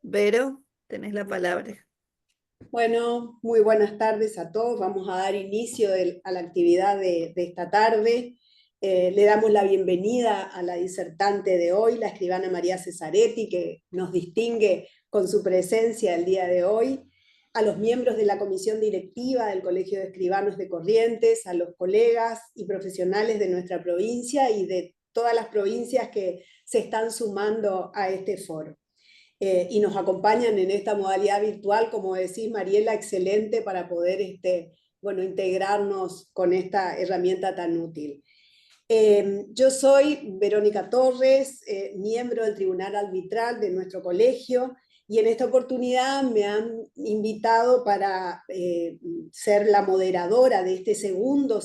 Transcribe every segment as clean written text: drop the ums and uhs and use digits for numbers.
Vero, tenés la palabra. Bueno, muy buenas tardes a todos. Vamos a dar inicio a la actividad de esta tarde. Le damos la bienvenida a la disertante de hoy, la escribana María Cesaretti, que nos distingue con su presencia el día de hoy, a los miembros de la comisión directiva del Colegio de Escribanos de Corrientes, a los colegas y profesionales de nuestra provincia y de todas las provincias que se están sumando a este foro. Y nos acompañan en esta modalidad virtual, como decís, Mariela, excelente para poder integrarnos con esta herramienta tan útil. Yo soy Verónica Torres, miembro del Tribunal Arbitral de nuestro colegio, y en esta oportunidad me han invitado para ser la moderadora de este segundo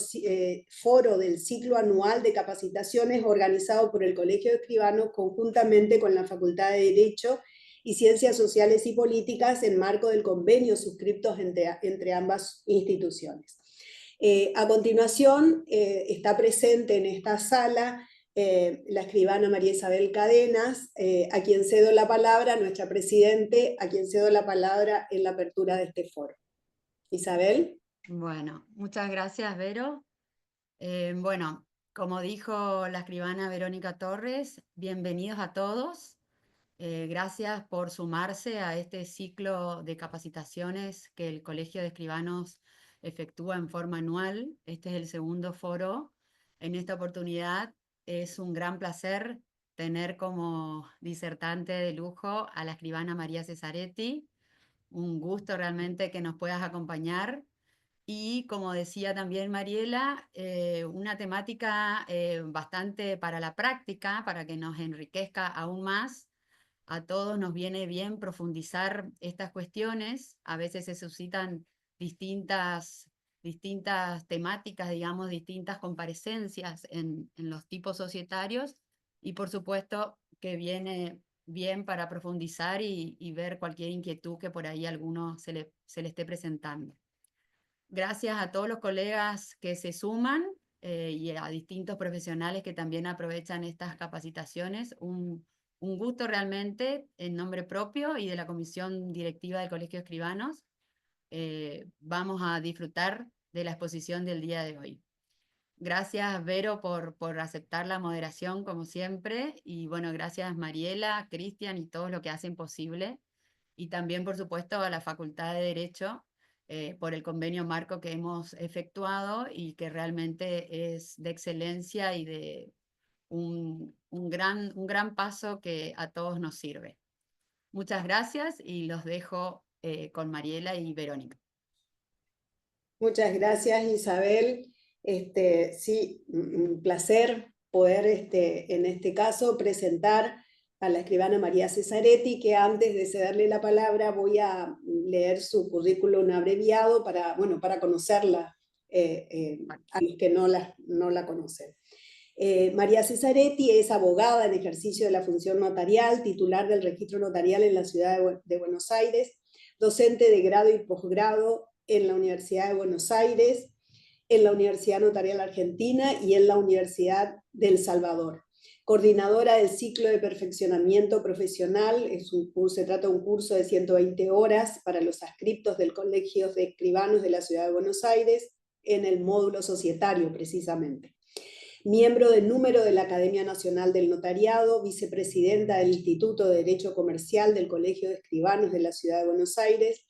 foro del ciclo anual de capacitaciones organizado por el Colegio de Escribanos conjuntamente con la Facultad de Derecho y Ciencias Sociales y Políticas en marco del convenio suscriptos entre ambas instituciones. A continuación, está presente en esta sala la escribana María Isabel Cadenas, a quien cedo la palabra, nuestra presidente, a quien cedo la palabra en la apertura de este foro. Isabel. Bueno, muchas gracias, Vero. Bueno, como dijo la escribana Verónica Torres, bienvenidos a todos. Gracias por sumarse a este ciclo de capacitaciones que el Colegio de Escribanos efectúa en forma anual. Este es el segundo foro. En esta oportunidad es un gran placer tener como disertante de lujo a la escribana María Cesaretti. Un gusto realmente que nos puedas acompañar. Y como decía también Mariela, una temática bastante para la práctica, para que nos enriquezca aún más. A todos nos viene bien profundizar estas cuestiones. A veces se suscitan distintas temáticas, digamos, distintas comparecencias en los tipos societarios. Y por supuesto que viene bien para profundizar y ver cualquier inquietud que por ahí alguno se le esté presentando. Gracias a todos los colegas que se suman y a distintos profesionales que también aprovechan estas capacitaciones. Un gusto realmente en nombre propio y de la Comisión Directiva del Colegio de Escribanos. Vamos a disfrutar de la exposición del día de hoy. Gracias, Vero, por aceptar la moderación, como siempre. Y bueno, gracias, Mariela, Cristian y todos los que hacen posible. Y también, por supuesto, a la Facultad de Derecho por el convenio marco que hemos efectuado y que realmente es de excelencia y de un gran paso que a todos nos sirve. Muchas gracias y los dejo con Mariela y Verónica. Muchas gracias, Isabel. Sí, un placer poder en este caso presentar a la escribana María Cesaretti, que antes de cederle la palabra voy a leer su currículum abreviado para conocerla a los que no la conocen. María Cesaretti es abogada en ejercicio de la función notarial, titular del registro notarial en la ciudad de Buenos Aires, docente de grado y posgrado en la Universidad de Buenos Aires, en la Universidad Notarial Argentina y en la Universidad del Salvador. Coordinadora del ciclo de perfeccionamiento profesional, se trata de un curso de 120 horas para los adscriptos del Colegio de Escribanos de la Ciudad de Buenos Aires, en el módulo societario precisamente. Miembro del número de la Academia Nacional del Notariado, vicepresidenta del Instituto de Derecho Comercial del Colegio de Escribanos de la Ciudad de Buenos Aires,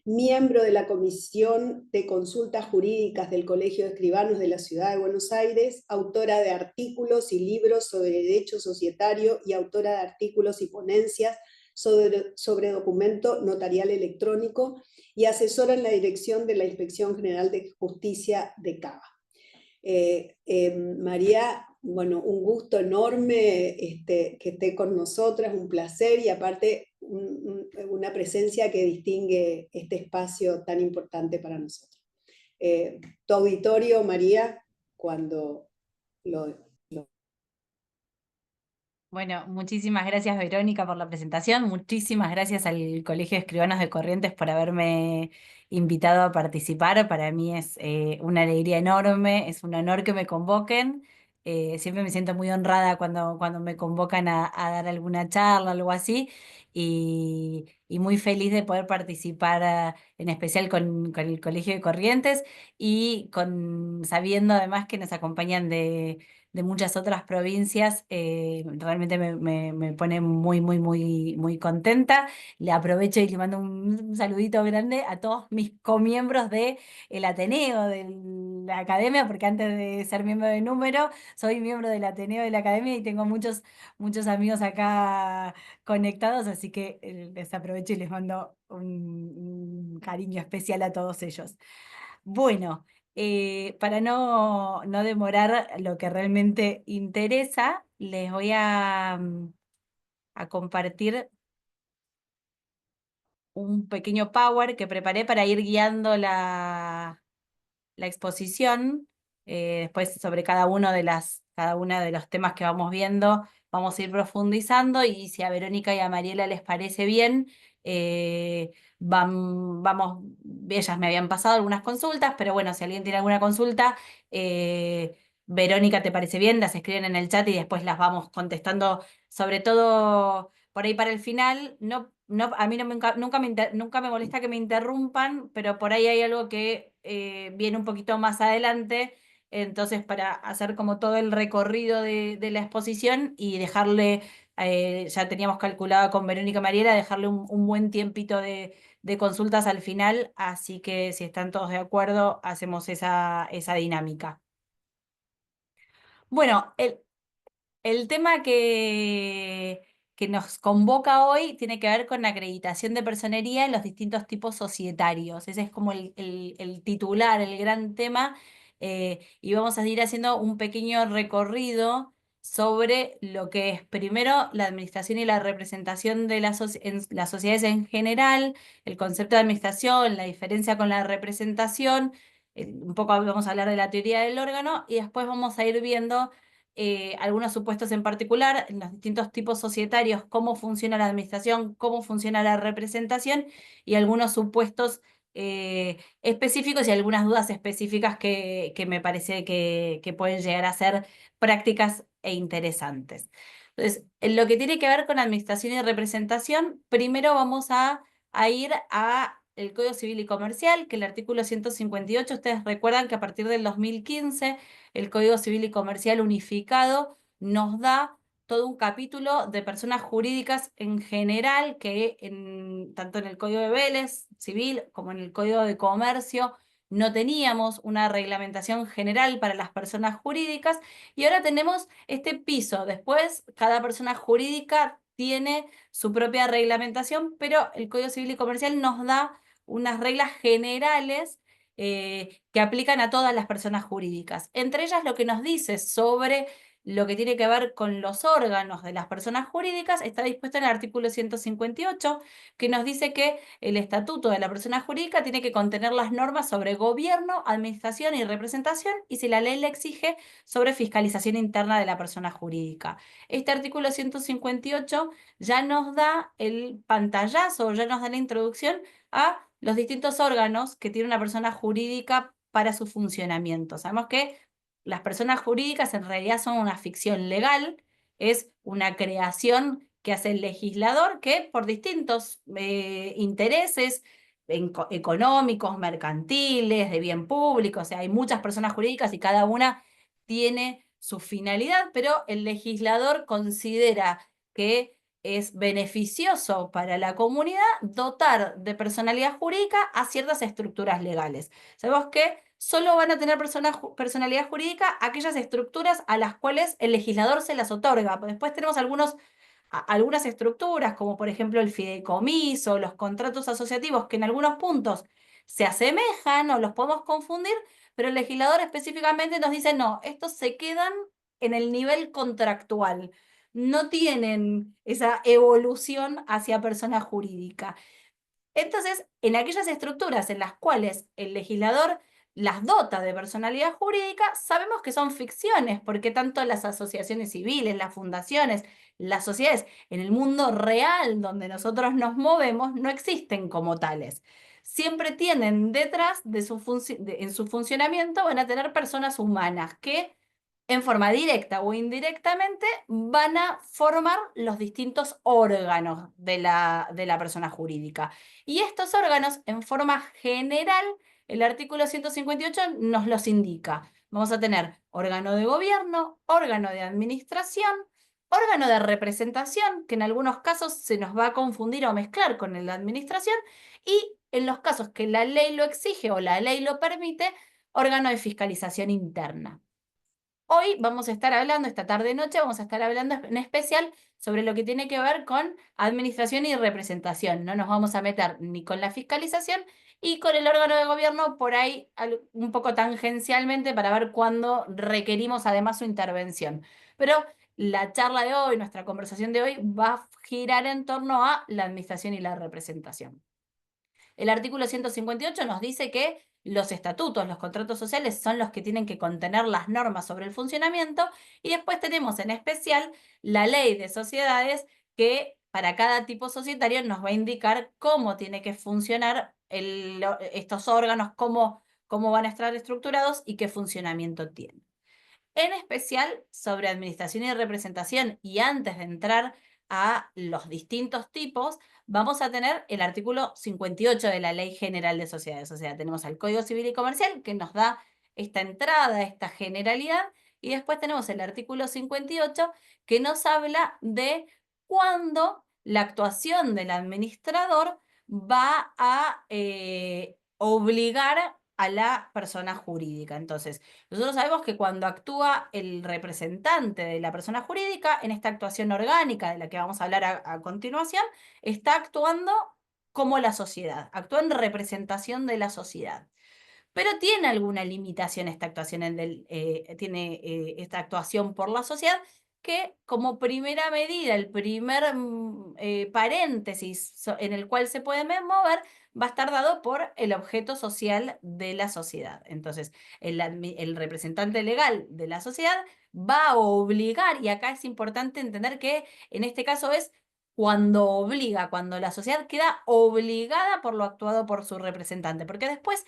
miembro de la Comisión de Consultas Jurídicas del Colegio de Escribanos de la Ciudad de Buenos Aires, autora de artículos y libros sobre derecho societario y autora de artículos y ponencias sobre documento notarial electrónico y asesora en la dirección de la Inspección General de Justicia de Cava. María, bueno, un gusto enorme que esté con nosotras, un placer y aparte una presencia que distingue este espacio tan importante para nosotros. Tu auditorio, María, cuando lo... Bueno, muchísimas gracias Verónica por la presentación, muchísimas gracias al Colegio de Escribanos de Corrientes por haberme invitado a participar. Para mí es una alegría enorme, es un honor que me convoquen Siempre me siento muy honrada cuando me convocan a dar alguna charla, algo así, y muy feliz de poder participar, en especial con el Colegio de Corrientes y sabiendo además que nos acompañan de muchas otras provincias. Realmente me pone muy, muy, muy, muy contenta. Le aprovecho y le mando un saludito grande a todos mis comiembros de el Ateneo, de la academia, porque antes de ser miembro de Número, soy miembro del Ateneo de la academia y tengo muchos, muchos amigos acá conectados, así que les aprovecho y les mando un cariño especial a todos ellos. Bueno, para no demorar lo que realmente interesa, les voy a compartir un pequeño power que preparé para ir guiando la exposición. Después sobre cada uno de los temas que vamos viendo, vamos a ir profundizando y si a Verónica y a Mariela les parece bien, ellas me habían pasado algunas consultas, pero bueno, si alguien tiene alguna consulta, Verónica, ¿te parece bien? Las escriben en el chat y después las vamos contestando, sobre todo por ahí para el final. A mí nunca me molesta que me interrumpan, pero por ahí hay algo que viene un poquito más adelante, entonces para hacer como todo el recorrido de la exposición y dejarle, ya teníamos calculado con Verónica Mariela, dejarle un buen tiempito de consultas al final, así que si están todos de acuerdo, hacemos esa dinámica. Bueno, el tema que nos convoca hoy tiene que ver con la acreditación de personería en los distintos tipos societarios. Ese es como el titular, el gran tema, y vamos a ir haciendo un pequeño recorrido sobre lo que es primero la administración y la representación de en las sociedades en general, el concepto de administración, la diferencia con la representación. Un poco vamos a hablar de la teoría del órgano y después vamos a ir viendo algunos supuestos en particular, en los distintos tipos societarios, cómo funciona la administración, cómo funciona la representación y algunos supuestos específicos y algunas dudas específicas que me parece que pueden llegar a ser prácticas e interesantes. Entonces, en lo que tiene que ver con administración y representación, primero vamos a ir a el Código Civil y Comercial, que el artículo 158, ustedes recuerdan que a partir del 2015 el Código Civil y Comercial unificado nos da todo un capítulo de personas jurídicas en general, que tanto en el Código de Vélez Civil como en el Código de Comercio no teníamos una reglamentación general para las personas jurídicas y ahora tenemos este piso. Después, cada persona jurídica tiene su propia reglamentación, pero el Código Civil y Comercial nos da unas reglas generales que aplican a todas las personas jurídicas. Entre ellas lo que nos dice sobre lo que tiene que ver con los órganos de las personas jurídicas está dispuesto en el artículo 158, que nos dice que el estatuto de la persona jurídica tiene que contener las normas sobre gobierno, administración y representación, y si la ley le exige, sobre fiscalización interna de la persona jurídica. Este artículo 158 ya nos da el pantallazo, ya nos da la introducción a los distintos órganos que tiene una persona jurídica para su funcionamiento. Sabemos que las personas jurídicas en realidad son una ficción legal, es una creación que hace el legislador que por distintos intereses económicos, mercantiles, de bien público, o sea, hay muchas personas jurídicas y cada una tiene su finalidad, pero el legislador considera que es beneficioso para la comunidad dotar de personalidad jurídica a ciertas estructuras legales. Sabemos que solo van a tener personalidad jurídica aquellas estructuras a las cuales el legislador se las otorga. Después tenemos algunas estructuras, como por ejemplo el fideicomiso, los contratos asociativos, que en algunos puntos se asemejan o los podemos confundir, pero el legislador específicamente nos dice, no, estos se quedan en el nivel contractual, no tienen esa evolución hacia persona jurídica. Entonces, en aquellas estructuras en las cuales el legislador las dota de personalidad jurídica, sabemos que son ficciones, porque tanto las asociaciones civiles, las fundaciones, las sociedades, en el mundo real donde nosotros nos movemos, no existen como tales. Siempre tienen detrás en su funcionamiento, van a tener personas humanas que en forma directa o indirectamente, van a formar los distintos órganos de la persona jurídica. Y estos órganos, en forma general, el artículo 158 nos los indica. Vamos a tener órgano de gobierno, órgano de administración, órgano de representación, que en algunos casos se nos va a confundir o mezclar con el de administración, y en los casos que la ley lo exige o la ley lo permite, órgano de fiscalización interna. Hoy vamos a estar hablando, esta tarde-noche, vamos a estar hablando en especial sobre lo que tiene que ver con administración y representación. No nos vamos a meter ni con la fiscalización y con el órgano de gobierno por ahí un poco tangencialmente para ver cuándo requerimos además su intervención. Pero la charla de hoy, nuestra conversación de hoy, va a girar en torno a la administración y la representación. El artículo 158 nos dice que los estatutos, los contratos sociales son los que tienen que contener las normas sobre el funcionamiento, y después tenemos en especial la ley de sociedades que para cada tipo societario nos va a indicar cómo tiene que funcionar estos órganos, cómo van a estar estructurados y qué funcionamiento tienen. En especial sobre administración y representación, y antes de entrar a los distintos tipos, vamos a tener el artículo 58 de la Ley General de Sociedades. O sea, tenemos el Código Civil y Comercial que nos da esta entrada, esta generalidad, y después tenemos el artículo 58 que nos habla de cuándo la actuación del administrador va a obligar a la persona jurídica. Entonces, nosotros sabemos que cuando actúa el representante de la persona jurídica, en esta actuación orgánica de la que vamos a hablar a continuación, está actuando como la sociedad, actúa en representación de la sociedad. Pero tiene alguna limitación esta actuación, esta actuación por la sociedad, que como primera medida, el primer paréntesis en el cual se puede mover, va a estar dado por el objeto social de la sociedad. Entonces, el representante legal de la sociedad va a obligar, y acá es importante entender que en este caso es cuando obliga, cuando la sociedad queda obligada por lo actuado por su representante, porque después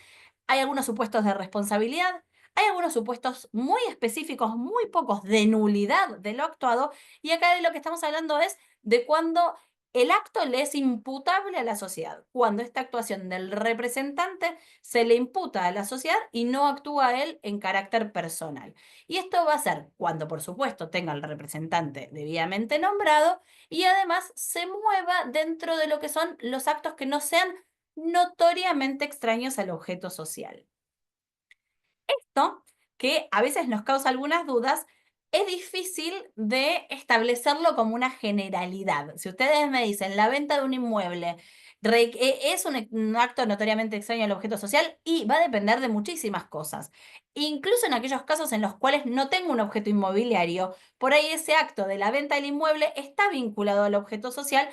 hay algunos supuestos de responsabilidad, hay algunos supuestos muy específicos, muy pocos, de nulidad de lo actuado, y acá de lo que estamos hablando es de cuando el acto le es imputable a la sociedad, cuando esta actuación del representante se le imputa a la sociedad y no actúa él en carácter personal. Y esto va a ser cuando, por supuesto, tenga el representante debidamente nombrado y además se mueva dentro de lo que son los actos que no sean notoriamente extraños al objeto social. Esto, que a veces nos causa algunas dudas, es difícil de establecerlo como una generalidad. Si ustedes me dicen la venta de un inmueble es un acto notoriamente extraño al objeto social, y va a depender de muchísimas cosas. Incluso en aquellos casos en los cuales no tengo un objeto inmobiliario, por ahí ese acto de la venta del inmueble está vinculado al objeto social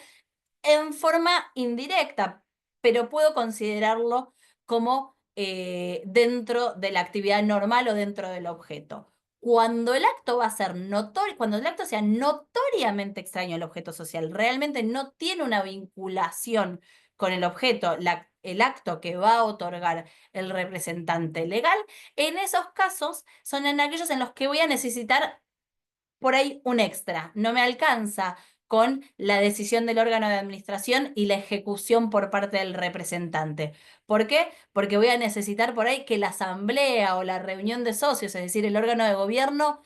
en forma indirecta, pero puedo considerarlo como dentro de la actividad normal o dentro del objeto. Cuando el acto va a ser notorio, cuando el acto sea notoriamente extraño al objeto social, realmente no tiene una vinculación con el objeto, el acto que va a otorgar el representante legal, en esos casos son en aquellos en los que voy a necesitar por ahí un extra. No me alcanza con la decisión del órgano de administración y la ejecución por parte del representante. ¿Por qué? Porque voy a necesitar por ahí que la asamblea o la reunión de socios, es decir, el órgano de gobierno,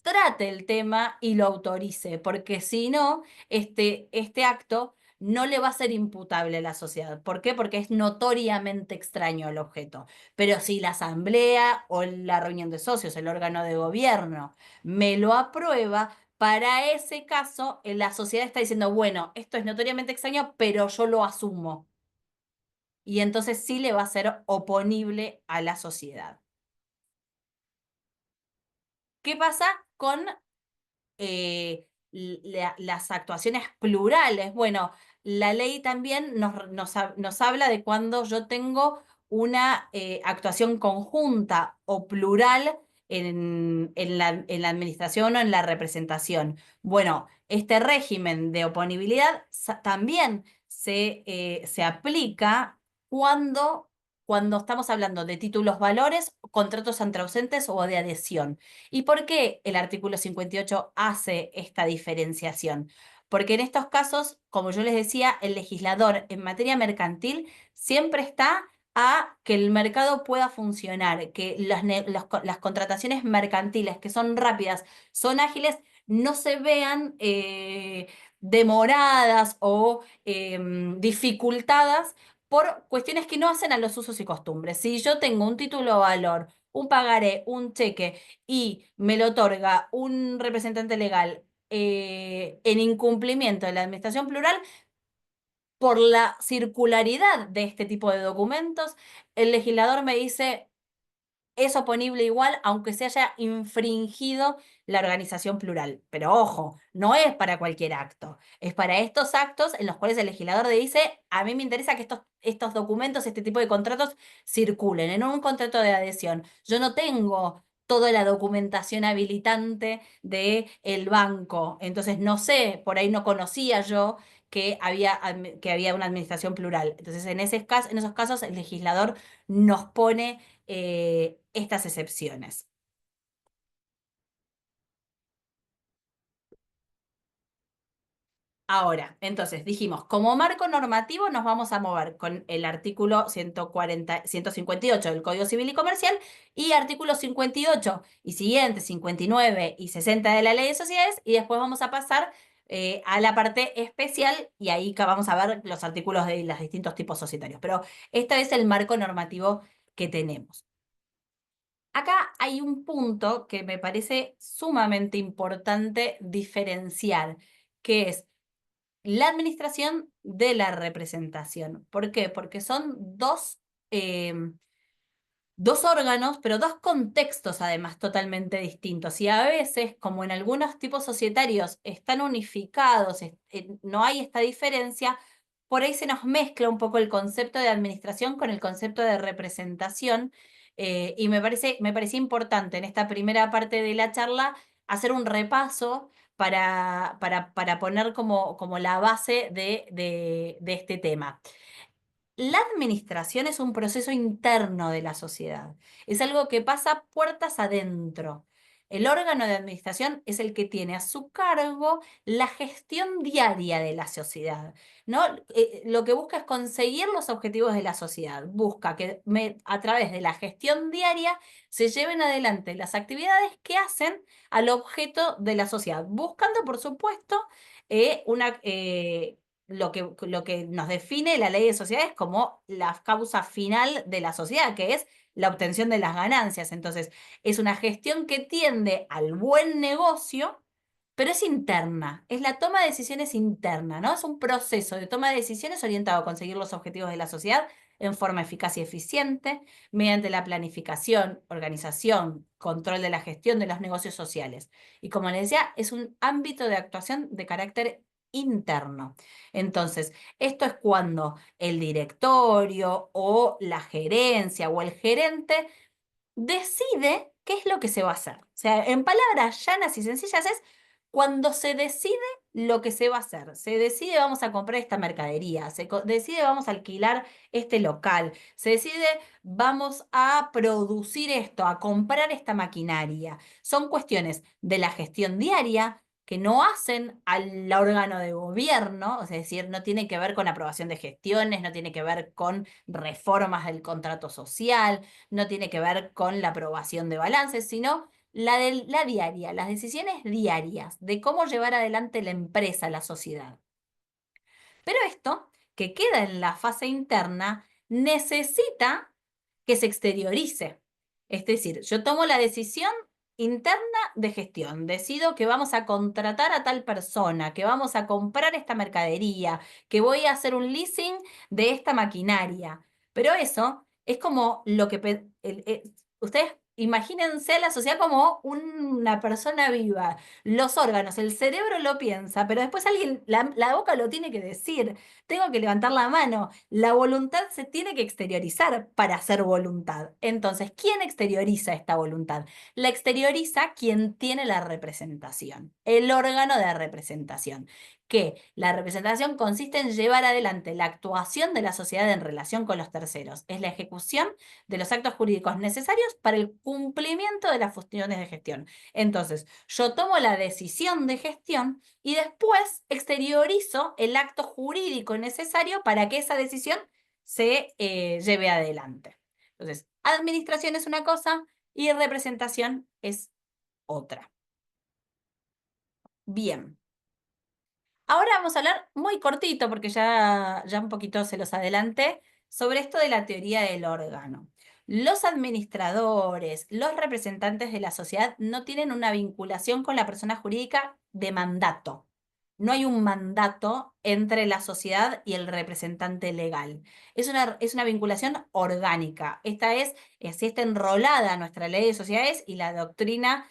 trate el tema y lo autorice, porque si no, este acto no le va a ser imputable a la sociedad. ¿Por qué? Porque es notoriamente extraño al objeto. Pero si la asamblea o la reunión de socios, el órgano de gobierno, me lo aprueba, para ese caso, la sociedad está diciendo, bueno, esto es notoriamente extraño, pero yo lo asumo. Y entonces sí le va a ser oponible a la sociedad. ¿Qué pasa con las actuaciones plurales? Bueno, la ley también nos habla de cuando yo tengo una actuación conjunta o plural en la administración o en la representación. Bueno, este régimen de oponibilidad también se aplica cuando cuando estamos hablando de títulos valores, contratos anteausentes o de adhesión. ¿Y por qué el artículo 58 hace esta diferenciación? Porque en estos casos, como yo les decía, el legislador en materia mercantil siempre está a que el mercado pueda funcionar, que las contrataciones mercantiles, que son rápidas, son ágiles, no se vean demoradas o dificultadas por cuestiones que no hacen a los usos y costumbres. Si yo tengo un título de valor, un pagaré, un cheque y me lo otorga un representante legal en incumplimiento de la administración plural, por la circularidad de este tipo de documentos, el legislador me dice, es oponible igual, aunque se haya infringido la organización plural. Pero ojo, no es para cualquier acto. Es para estos actos en los cuales el legislador dice, a mí me interesa que estos documentos, este tipo de contratos, circulen. En un contrato de adhesión, yo no tengo toda la documentación habilitante del banco. Entonces, no sé, por ahí no conocía yo que había una administración plural. Entonces, en esos casos, el legislador nos pone estas excepciones. Ahora, entonces dijimos, como marco normativo nos vamos a mover con el artículo 158 del Código Civil y Comercial y artículo 58 y siguientes, 59 y 60 de la Ley de Sociedades, y después vamos a pasar a la parte especial y ahí vamos a ver los artículos de los distintos tipos societarios. Pero este es el marco normativo que tenemos. Acá hay un punto que me parece sumamente importante diferenciar, que es la administración de la representación. ¿Por qué? Porque son dos órganos, pero dos contextos además totalmente distintos. Y a veces, como en algunos tipos societarios están unificados, no hay esta diferencia, por ahí se nos mezcla un poco el concepto de administración con el concepto de representación. Y me parece importante en esta primera parte de la charla hacer un repaso para poner como la base de este tema. La administración es un proceso interno de la sociedad, es algo que pasa puertas adentro. El órgano de administración es el que tiene a su cargo la gestión diaria de la sociedad, ¿no? Lo que busca es conseguir los objetivos de la sociedad, busca que a través de la gestión diaria se lleven adelante las actividades que hacen al objeto de la sociedad, buscando, por supuesto, lo que nos define la ley de sociedades como la causa final de la sociedad, que es la obtención de las ganancias. Entonces, es una gestión que tiende al buen negocio, pero es interna, es la toma de decisiones interna, ¿no? Es un proceso de toma de decisiones orientado a conseguir los objetivos de la sociedad en forma eficaz y eficiente, mediante la planificación, organización, control de la gestión de los negocios sociales. Y como les decía, es un ámbito de actuación de carácter interno. Entonces, esto es cuando el directorio o la gerencia o el gerente decide qué es lo que se va a hacer. O sea, en palabras llanas y sencillas es cuando se decide lo que se va a hacer. Se decide vamos a comprar esta mercadería, decide vamos a alquilar este local, se decide vamos a producir esto, a comprar esta maquinaria. Son cuestiones de la gestión diaria que no hacen al órgano de gobierno, es decir, no tiene que ver con aprobación de gestiones, no tiene que ver con reformas del contrato social, no tiene que ver con la aprobación de balances, sino la diaria, las decisiones diarias de cómo llevar adelante la empresa, la sociedad. Pero esto, que queda en la fase interna, necesita que se exteriorice. Es decir, yo tomo la decisión interna de gestión, decido que vamos a contratar a tal persona, que vamos a comprar esta mercadería, que voy a hacer un leasing de esta maquinaria. Pero eso es como lo que ustedes imagínense a la sociedad como una persona viva. Los órganos, el cerebro lo piensa, pero después alguien, la boca lo tiene que decir. Tengo que levantar la mano. La voluntad se tiene que exteriorizar para hacer voluntad. Entonces, ¿quién exterioriza esta voluntad? La exterioriza quien tiene la representación, el órgano de representación. que la representación consiste en llevar adelante la actuación de la sociedad en relación con los terceros. Es la ejecución de los actos jurídicos necesarios para el cumplimiento de las funciones de gestión. Entonces, yo tomo la decisión de gestión y después exteriorizo el acto jurídico necesario para que esa decisión se lleve adelante. Entonces, administración es una cosa y representación es otra. Bien. Ahora vamos a hablar muy cortito, porque ya un poquito se los adelanté, sobre esto de la teoría del órgano. Los administradores, los representantes de la sociedad no tienen una vinculación con la persona jurídica de mandato. No hay un mandato entre la sociedad y el representante legal. Es una vinculación orgánica. Así está enrolada nuestra ley de sociedades y la doctrina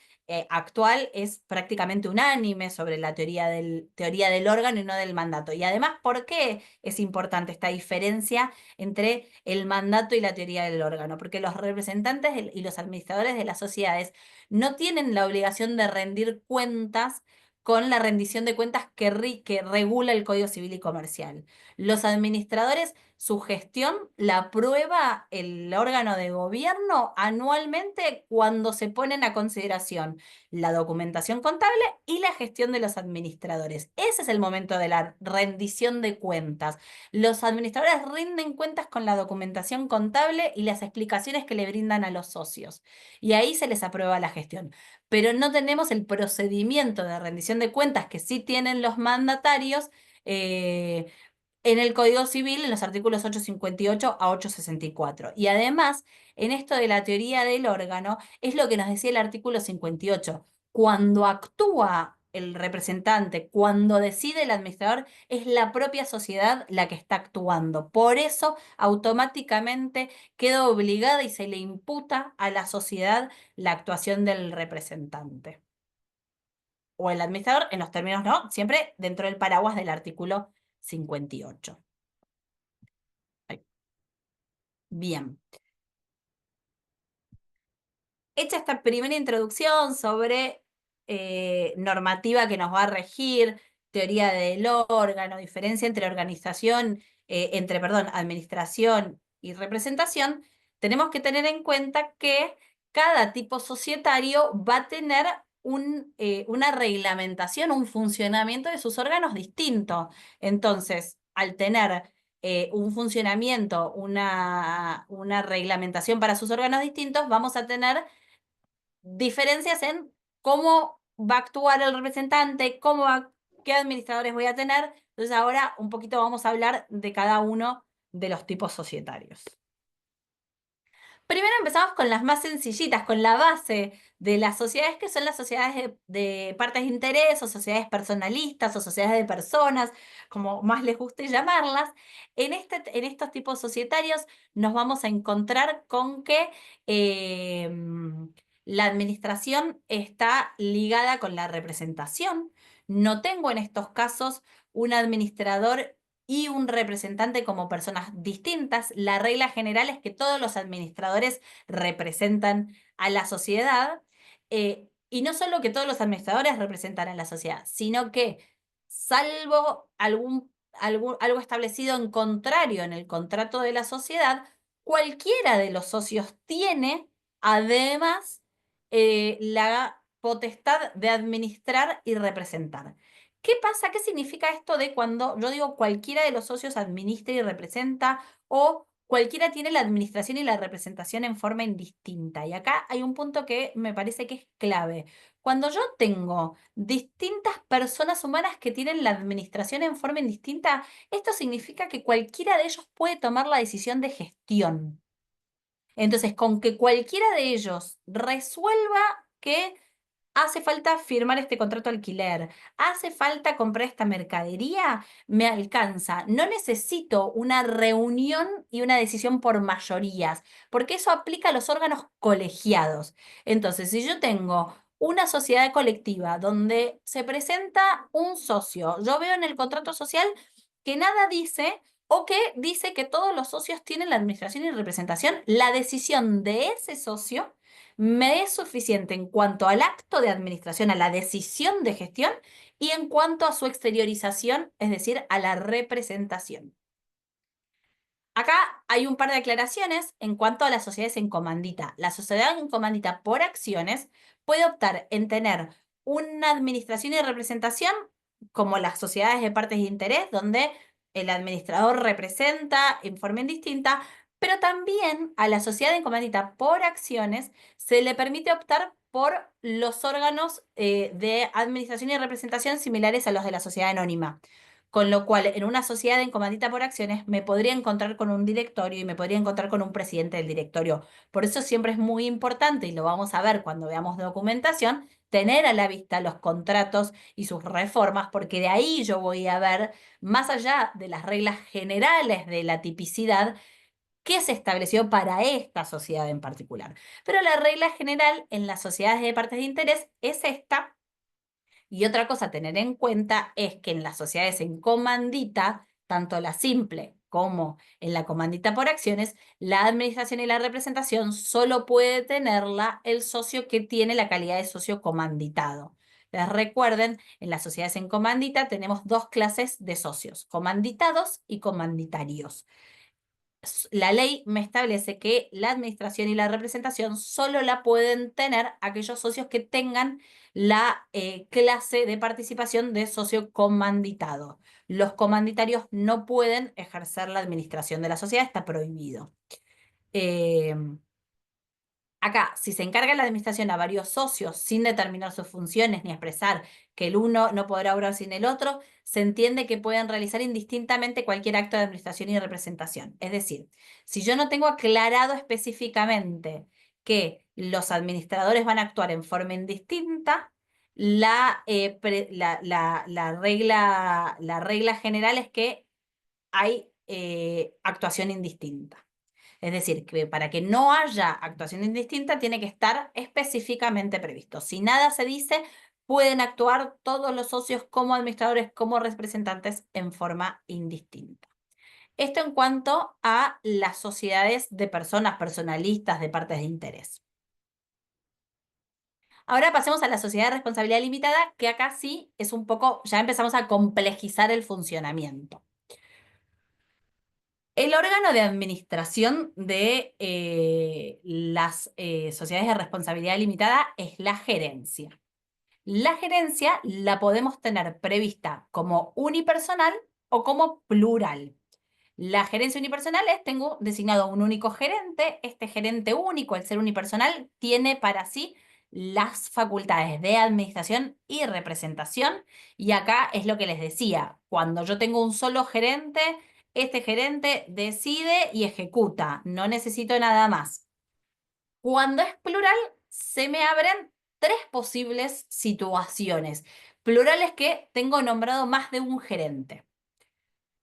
actual es prácticamente unánime sobre la teoría del órgano y no del mandato. Y además, ¿por qué es importante esta diferencia entre el mandato y la teoría del órgano? Porque los representantes y los administradores de las sociedades no tienen la obligación de rendir cuentas con la rendición de cuentas que regula el Código Civil y Comercial. Los administradores, su gestión la aprueba el órgano de gobierno anualmente cuando se ponen a consideración la documentación contable y la gestión de los administradores. Ese es el momento de la rendición de cuentas. Los administradores rinden cuentas con la documentación contable y las explicaciones que le brindan a los socios. Y ahí se les aprueba la gestión. Pero no tenemos el procedimiento de rendición de cuentas que sí tienen los mandatarios en el Código Civil, en los artículos 858 a 864. Y además, en esto de la teoría del órgano, es lo que nos decía el artículo 58. Cuando actúa el representante, cuando decide el administrador, es la propia sociedad la que está actuando. Por eso, automáticamente queda obligada y se le imputa a la sociedad la actuación del representante. O el administrador, en los términos no, siempre dentro del paraguas del artículo 58. Bien. Hecha esta primera introducción sobre normativa que nos va a regir, teoría del órgano, diferencia entre administración y representación, tenemos que tener en cuenta que cada tipo societario va a tener una reglamentación, un funcionamiento de sus órganos distinto. Entonces, al tener un funcionamiento, una reglamentación para sus órganos distintos, vamos a tener diferencias en cómo va a actuar el representante, qué administradores voy a tener. Entonces ahora un poquito vamos a hablar de cada uno de los tipos societarios. Primero empezamos con las más sencillitas, con la base de las sociedades, que son las sociedades de partes de interés, o sociedades personalistas, o sociedades de personas, como más les guste llamarlas. En estos tipos societarios nos vamos a encontrar con que la administración está ligada con la representación. No tengo en estos casos un administrador y un representante como personas distintas. La regla general es que todos los administradores representan a la sociedad, y no solo que todos los administradores representan a la sociedad, sino que salvo algo establecido en contrario en el contrato de la sociedad, cualquiera de los socios tiene además la potestad de administrar y representar. ¿Qué pasa? ¿Qué significa esto de cuando yo digo cualquiera de los socios administra y representa, o cualquiera tiene la administración y la representación en forma indistinta? Y acá hay un punto que me parece que es clave. Cuando yo tengo distintas personas humanas que tienen la administración en forma indistinta, esto significa que cualquiera de ellos puede tomar la decisión de gestión. Entonces, con que cualquiera de ellos resuelva que hace falta firmar este contrato de alquiler, hace falta comprar esta mercadería, me alcanza. No necesito una reunión y una decisión por mayorías, porque eso aplica a los órganos colegiados. Entonces, si yo tengo una sociedad colectiva donde se presenta un socio, yo veo en el contrato social que nada dice, o que dice que todos los socios tienen la administración y representación, la decisión de ese socio me es suficiente en cuanto al acto de administración, a la decisión de gestión y en cuanto a su exteriorización, es decir, a la representación. Acá hay un par de aclaraciones en cuanto a las sociedades en comandita. La sociedad en comandita por acciones puede optar en tener una administración y representación como las sociedades de partes de interés, donde el administrador representa en forma indistinta, pero también a la sociedad en comandita por acciones se le permite optar por los órganos de administración y representación similares a los de la sociedad anónima. Con lo cual, en una sociedad en comandita por acciones, me podría encontrar con un directorio y me podría encontrar con un presidente del directorio. Por eso siempre es muy importante, y lo vamos a ver cuando veamos documentación, tener a la vista los contratos y sus reformas, porque de ahí yo voy a ver, más allá de las reglas generales de la tipicidad, qué se estableció para esta sociedad en particular. Pero la regla general en las sociedades de partes de interés es esta. Y otra cosa a tener en cuenta es que en las sociedades en comandita, tanto la simple como en la comandita por acciones, la administración y la representación solo puede tenerla el socio que tiene la calidad de socio comanditado. Les recuerden, en las sociedades en comandita tenemos dos clases de socios, comanditados y comanditarios. La ley me establece que la administración y la representación solo la pueden tener aquellos socios que tengan la clase de participación de socio comanditado. Los comanditarios no pueden ejercer la administración de la sociedad, está prohibido. Acá, si se encarga la administración a varios socios sin determinar sus funciones ni expresar que el uno no podrá obrar sin el otro, se entiende que pueden realizar indistintamente cualquier acto de administración y representación. Es decir, si yo no tengo aclarado específicamente que los administradores van a actuar en forma indistinta, la regla general es que hay actuación indistinta. Es decir, que para que no haya actuación indistinta tiene que estar específicamente previsto. Si nada se dice, pueden actuar todos los socios como administradores, como representantes en forma indistinta. Esto en cuanto a las sociedades de personas personalistas de partes de interés. Ahora pasemos a la sociedad de responsabilidad limitada, que acá sí es un poco, ya empezamos a complejizar el funcionamiento. El órgano de administración de las sociedades de responsabilidad limitada es la gerencia. La gerencia la podemos tener prevista como unipersonal o como plural. La gerencia unipersonal es, tengo designado un único gerente. Este gerente único, al ser unipersonal, tiene para sí las facultades de administración y representación. Y acá es lo que les decía, cuando yo tengo un solo gerente, este gerente decide y ejecuta, no necesito nada más. Cuando es plural, se me abren tres posibles situaciones. Plural es que tengo nombrado más de un gerente.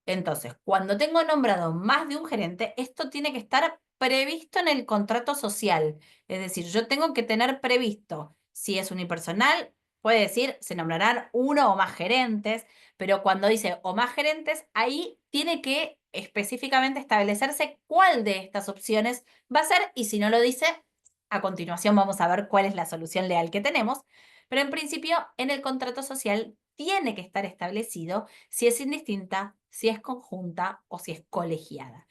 Entonces, cuando tengo nombrado más de un gerente, esto tiene que estar previsto en el contrato social. Es decir, yo tengo que tener previsto, si es unipersonal, puede decir, se nombrarán uno o más gerentes, pero cuando dice o más gerentes, ahí tiene que específicamente establecerse cuál de estas opciones va a ser, y si no lo dice, a continuación vamos a ver cuál es la solución legal que tenemos. Pero en principio, en el contrato social tiene que estar establecido si es indistinta, si es conjunta o si es colegiada.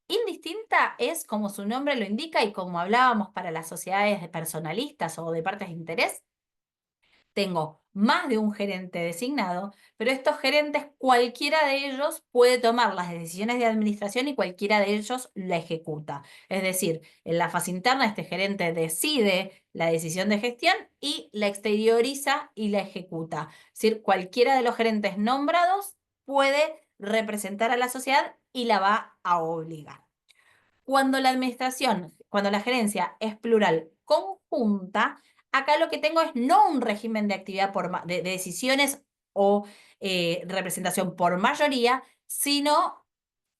Indistinta es, como su nombre lo indica y como hablábamos para las sociedades de personalistas o de partes de interés, tengo más de un gerente designado, pero estos gerentes, cualquiera de ellos puede tomar las decisiones de administración y cualquiera de ellos la ejecuta. Es decir, en la fase interna este gerente decide la decisión de gestión y la exterioriza y la ejecuta. Es decir, cualquiera de los gerentes nombrados puede representar a la sociedad y la va a obligar. Cuando cuando la gerencia es plural conjunta, acá lo que tengo es no un régimen de actividad de decisiones o representación por mayoría, sino,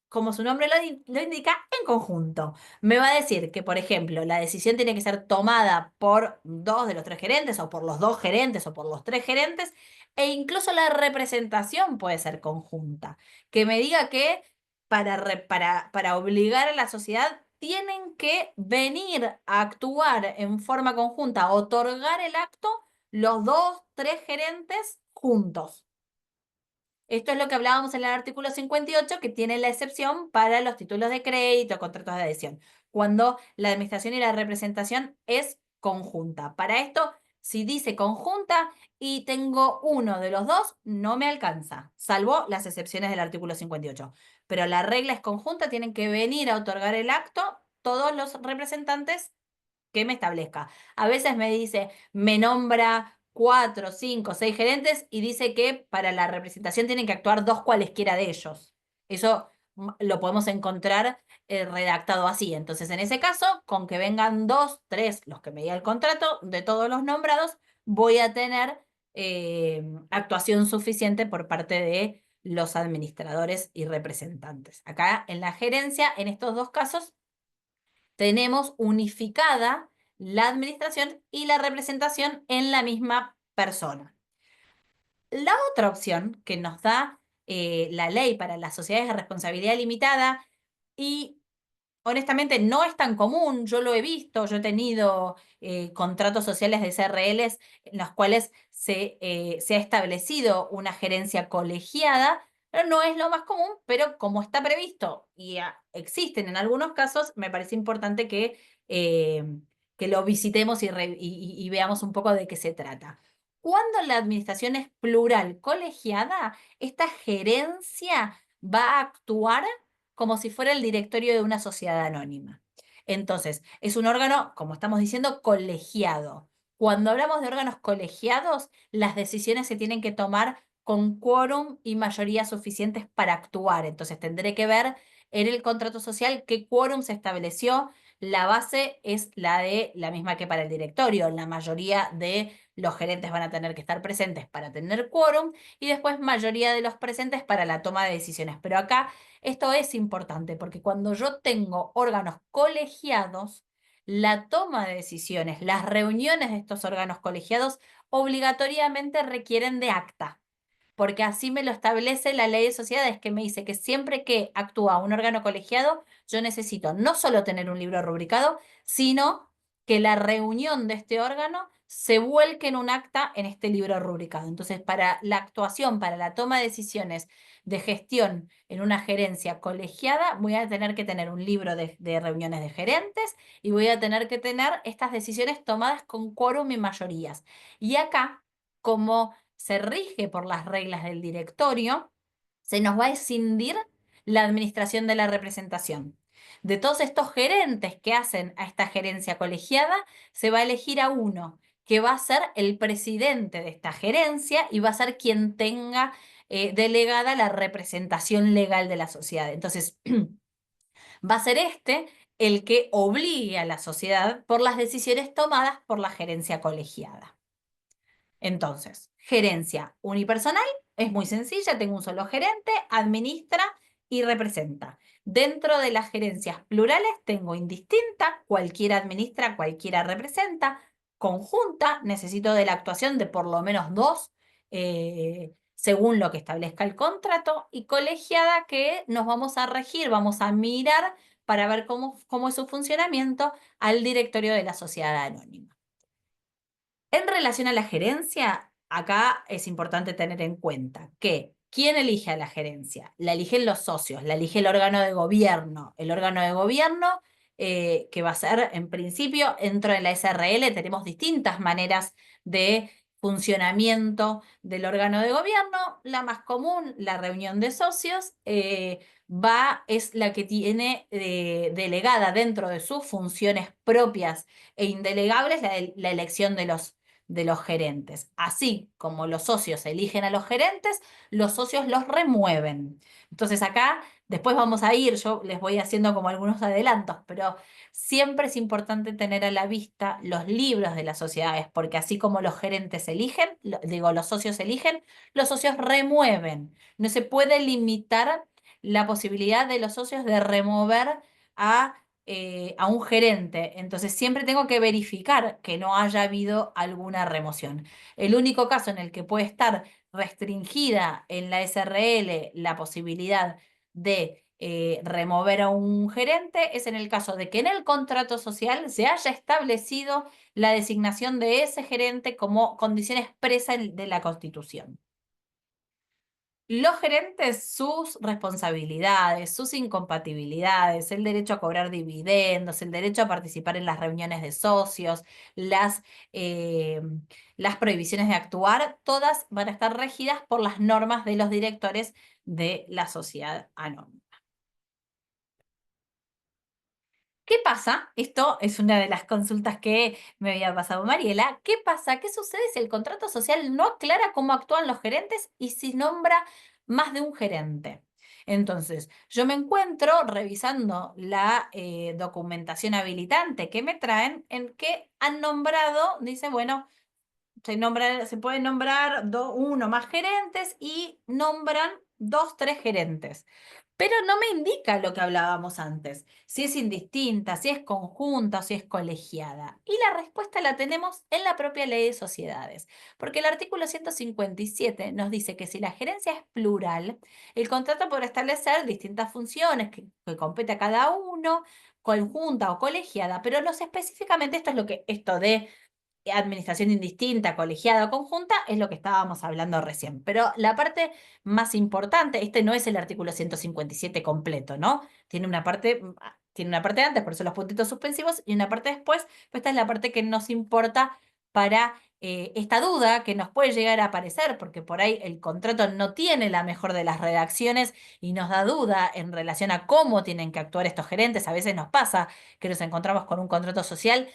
como su nombre lo indica, en conjunto. Me va a decir que, por ejemplo, la decisión tiene que ser tomada por dos de los tres gerentes, o por los dos gerentes, o por los tres gerentes, e incluso la representación puede ser conjunta. Que me diga que para obligar a la sociedad tienen que venir a actuar en forma conjunta, otorgar el acto los 2, 3 gerentes juntos. Esto es lo que hablábamos en el artículo 58, que tiene la excepción para los títulos de crédito, contratos de adhesión, cuando la administración y la representación es conjunta. Para esto, si dice conjunta y tengo uno de los dos, no me alcanza, salvo las excepciones del artículo 58. Pero la regla es conjunta, tienen que venir a otorgar el acto todos los representantes que me establezca. A veces me dice, me nombra 4, 5, 6 gerentes y dice que para la representación tienen que actuar 2 cualesquiera de ellos. Eso lo podemos encontrar redactado así. Entonces, en ese caso, con que vengan 2, 3, los que me diga el contrato, de todos los nombrados, voy a tener actuación suficiente por parte de los administradores y representantes. Acá en la gerencia, en estos dos casos, tenemos unificada la administración y la representación en la misma persona. La otra opción que nos da la ley para las sociedades de responsabilidad limitada, y honestamente no es tan común, yo lo he visto, yo he tenido contratos sociales de CRLs en los cuales se ha establecido una gerencia colegiada, pero no es lo más común, pero como está previsto y existen en algunos casos, me parece importante eh, que lo visitemos y veamos un poco de qué se trata. Cuando la administración es plural colegiada, esta gerencia va a actuar como si fuera el directorio de una sociedad anónima. Entonces, es un órgano, como estamos diciendo, colegiado. Cuando hablamos de órganos colegiados, las decisiones se tienen que tomar con quórum y mayoría suficientes para actuar. Entonces, tendré que ver en el contrato social qué quórum se estableció. La base es la misma que para el directorio. La mayoría de los gerentes van a tener que estar presentes para tener quórum y después mayoría de los presentes para la toma de decisiones. Pero acá esto es importante porque cuando yo tengo órganos colegiados, la toma de decisiones, las reuniones de estos órganos colegiados obligatoriamente requieren de acta, porque así me lo establece la ley de sociedades, que me dice que siempre que actúa un órgano colegiado, yo necesito no solo tener un libro rubricado, sino que la reunión de este órgano se vuelque en un acta en este libro rubricado. Entonces, para la actuación, para la toma de decisiones de gestión en una gerencia colegiada, voy a tener que tener un libro de reuniones de gerentes y voy a tener que tener estas decisiones tomadas con quórum y mayorías. Y acá, como se rige por las reglas del directorio, se nos va a escindir la administración de la representación. De todos estos gerentes que hacen a esta gerencia colegiada, se va a elegir a uno que va a ser el presidente de esta gerencia y va a ser quien tenga delegada la representación legal de la sociedad. Entonces, va a ser este el que obligue a la sociedad por las decisiones tomadas por la gerencia colegiada. Entonces, gerencia unipersonal es muy sencilla, tengo un solo gerente, administra y representa. Dentro de las gerencias plurales tengo indistinta, cualquiera administra, cualquiera representa. Conjunta, necesito de la actuación de por lo menos 2, según lo que establezca el contrato. Y colegiada, que nos vamos a regir, vamos a mirar para ver cómo es su funcionamiento al directorio de la sociedad anónima. En relación a la gerencia, acá es importante tener en cuenta que ¿quién elige a la gerencia? La eligen los socios, la elige el órgano de gobierno. El órgano de gobierno, que va a ser, en principio, dentro de la SRL, tenemos distintas maneras de funcionamiento del órgano de gobierno. La más común, la reunión de socios, es la que tiene delegada dentro de sus funciones propias e indelegables la elección de los gerentes. Así como los socios eligen a los gerentes, los socios los remueven. Entonces acá, después vamos a ir, yo les voy haciendo como algunos adelantos, pero siempre es importante tener a la vista los libros de las sociedades, porque así como los gerentes eligen, los socios eligen, los socios remueven. No se puede limitar la posibilidad de los socios de remover a un gerente. Entonces siempre tengo que verificar que no haya habido alguna remoción. El único caso en el que puede estar restringida en la SRL la posibilidad de remover a un gerente es en el caso de que en el contrato social se haya establecido la designación de ese gerente como condición expresa de la Constitución. Los gerentes, sus responsabilidades, sus incompatibilidades, el derecho a cobrar dividendos, el derecho a participar en las reuniones de socios, eh, las prohibiciones de actuar, todas van a estar regidas por las normas de los directores de la sociedad anónima. ¿Qué pasa? Esto es una de las consultas que me había pasado Mariela. ¿Qué pasa? ¿Qué sucede si el contrato social no aclara cómo actúan los gerentes y si nombra más de un gerente? Entonces, yo me encuentro revisando la documentación habilitante que me traen en que han nombrado, dice, bueno, se pueden nombrar uno más gerentes y nombran 2, 3 gerentes. Pero no me indica lo que hablábamos antes, si es indistinta, si es conjunta o si es colegiada. Y la respuesta la tenemos en la propia ley de sociedades, porque el artículo 157 nos dice que si la gerencia es plural, el contrato podrá establecer distintas funciones que compete a cada uno, conjunta o colegiada, pero no sé específicamente esto de administración indistinta, colegiada o conjunta, es lo que estábamos hablando recién. Pero la parte más importante, este no es el artículo 157 completo, ¿no? Tiene una parte antes, por eso los puntitos suspensivos, y una parte después, pero esta es la parte que nos importa para esta duda que nos puede llegar a aparecer, porque por ahí el contrato no tiene la mejor de las redacciones y nos da duda en relación a cómo tienen que actuar estos gerentes. A veces nos pasa que nos encontramos con un contrato social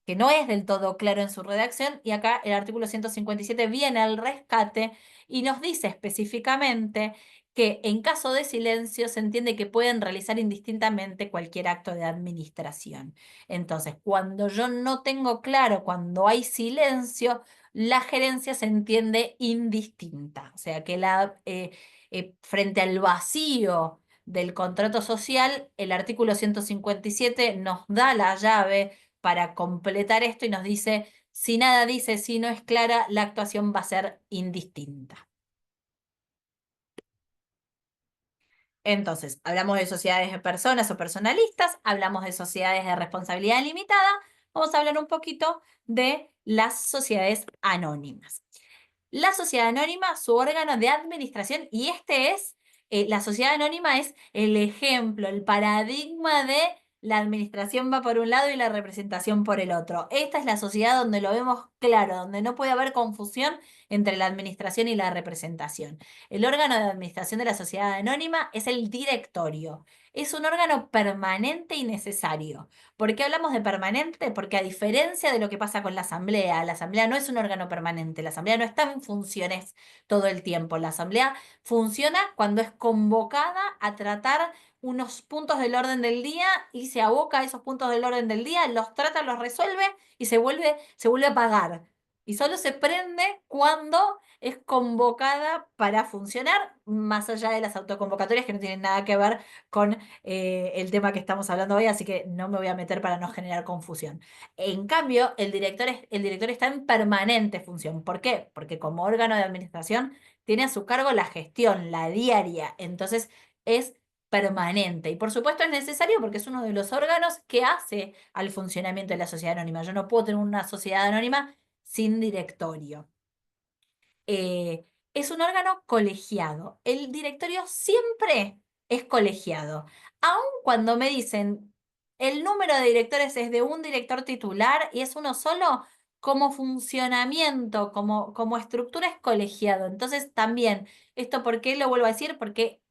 que no es del todo claro en su redacción, y acá el artículo 157 viene al rescate y nos dice específicamente que en caso de silencio se entiende que pueden realizar indistintamente cualquier acto de administración. Entonces, cuando yo no tengo claro, cuando hay silencio, la gerencia se entiende indistinta. O sea que frente al vacío del contrato social, el artículo 157 nos da la llave para completar esto y nos dice, si nada dice, si no es clara, la actuación va a ser indistinta. Entonces, hablamos de sociedades de personas o personalistas, hablamos de sociedades de responsabilidad limitada, vamos a hablar un poquito de las sociedades anónimas. La sociedad anónima, su órgano de administración, y la sociedad anónima es el ejemplo, el paradigma de la administración va por un lado y la representación por el otro. Esta es la sociedad donde lo vemos claro, donde no puede haber confusión entre la administración y la representación. El órgano de administración de la sociedad anónima es el directorio. Es un órgano permanente y necesario. ¿Por qué hablamos de permanente? Porque a diferencia de lo que pasa con la asamblea no es un órgano permanente, la asamblea no está en funciones todo el tiempo, la asamblea funciona cuando es convocada a tratar unos puntos del orden del día y se aboca a esos puntos del orden del día, los trata, los resuelve y se vuelve a apagar. Y solo se prende cuando es convocada para funcionar, más allá de las autoconvocatorias que no tienen nada que ver con el tema que estamos hablando hoy, así que no me voy a meter para no generar confusión. En cambio, el director está en permanente función. ¿Por qué? Porque como órgano de administración tiene a su cargo la gestión, la diaria, entonces es permanente. Y por supuesto es necesario porque es uno de los órganos que hace al funcionamiento de la sociedad anónima. Yo no puedo tener una sociedad anónima sin directorio. Es un órgano colegiado. El directorio siempre es colegiado. Aun cuando me dicen el número de directores es de un director titular y es uno solo, como funcionamiento, como estructura es colegiado. Entonces también, ¿esto por qué lo vuelvo a decir? Porque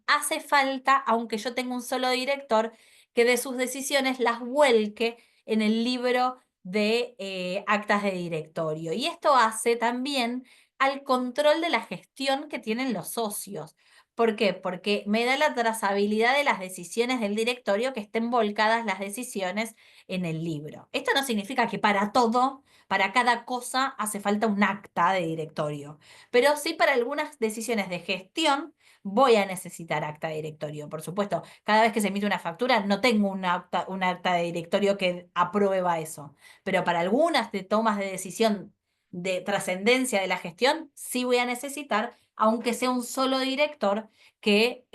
hace falta, aunque yo tenga un solo director, que de sus decisiones las vuelque en el libro de actas de directorio. Y esto hace también al control de la gestión que tienen los socios. ¿Por qué? Porque me da la trazabilidad de las decisiones del directorio, que estén volcadas las decisiones en el libro. Esto no significa que para todo, para cada cosa, hace falta un acta de directorio, pero sí para algunas decisiones de gestión voy a necesitar acta de directorio. Por supuesto, cada vez que se emite una factura no tengo un acta de directorio que aprueba eso, pero para algunas tomas de decisión de trascendencia de la gestión, sí voy a necesitar aunque sea un solo director que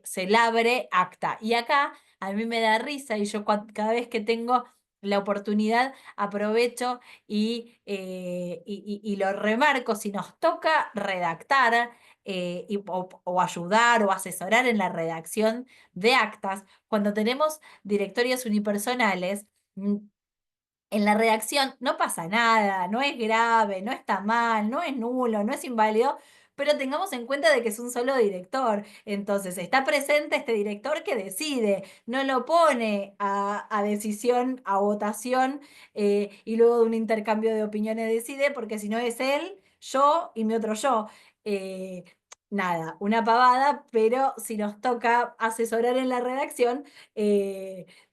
se labre acta. Y acá a mí me da risa y yo cada vez que tengo la oportunidad aprovecho y lo remarco. Si nos toca redactar o ayudar o asesorar en la redacción de actas, cuando tenemos directorios unipersonales, en la redacción no pasa nada, no es grave, no está mal, no es nulo, no es inválido, pero tengamos en cuenta de que es un solo director. Entonces, está presente este director que decide, no lo pone a decisión, a votación, y luego de un intercambio de opiniones decide, porque si no es él, yo y mi otro yo. Eh, Nada, una pavada, pero si nos toca asesorar en la redacción,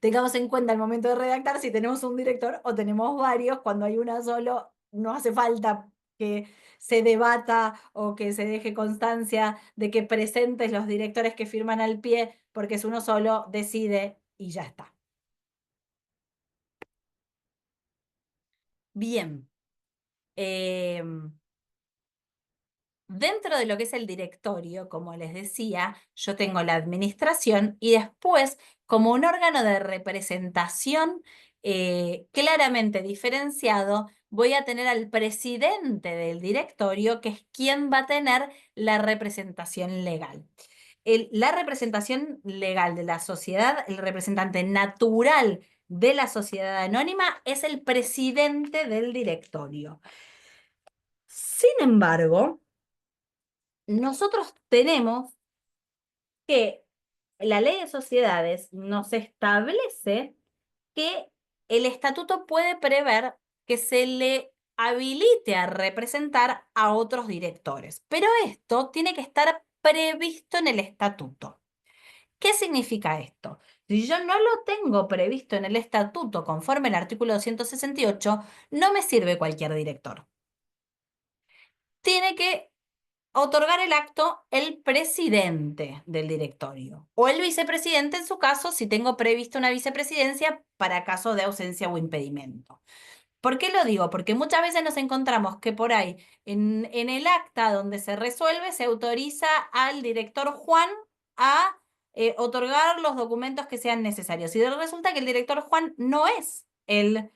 tengamos en cuenta al momento de redactar si tenemos un director o tenemos varios. Cuando hay uno solo, no hace falta que se debata o que se deje constancia de que presentes los directores que firman al pie, porque es uno solo, decide y ya está. Bien. Dentro de lo que es el directorio, como les decía, yo tengo la administración y después, como un órgano de representación claramente diferenciado, voy a tener al presidente del directorio, que es quien va a tener la representación legal. La representación legal de la sociedad, el representante natural de la sociedad anónima, es el presidente del directorio. Sin embargo, nosotros tenemos que la ley de sociedades nos establece que el estatuto puede prever que se le habilite a representar a otros directores, pero esto tiene que estar previsto en el estatuto. ¿Qué significa esto? Si yo no lo tengo previsto en el estatuto conforme al artículo 268, no me sirve cualquier director. Tiene que otorgar el acto el presidente del directorio o el vicepresidente en su caso, si tengo previsto una vicepresidencia para caso de ausencia o impedimento. ¿Por qué lo digo? Porque muchas veces nos encontramos que por ahí en el acta donde se resuelve se autoriza al director Juan a otorgar los documentos que sean necesarios. Y resulta que el director Juan no es el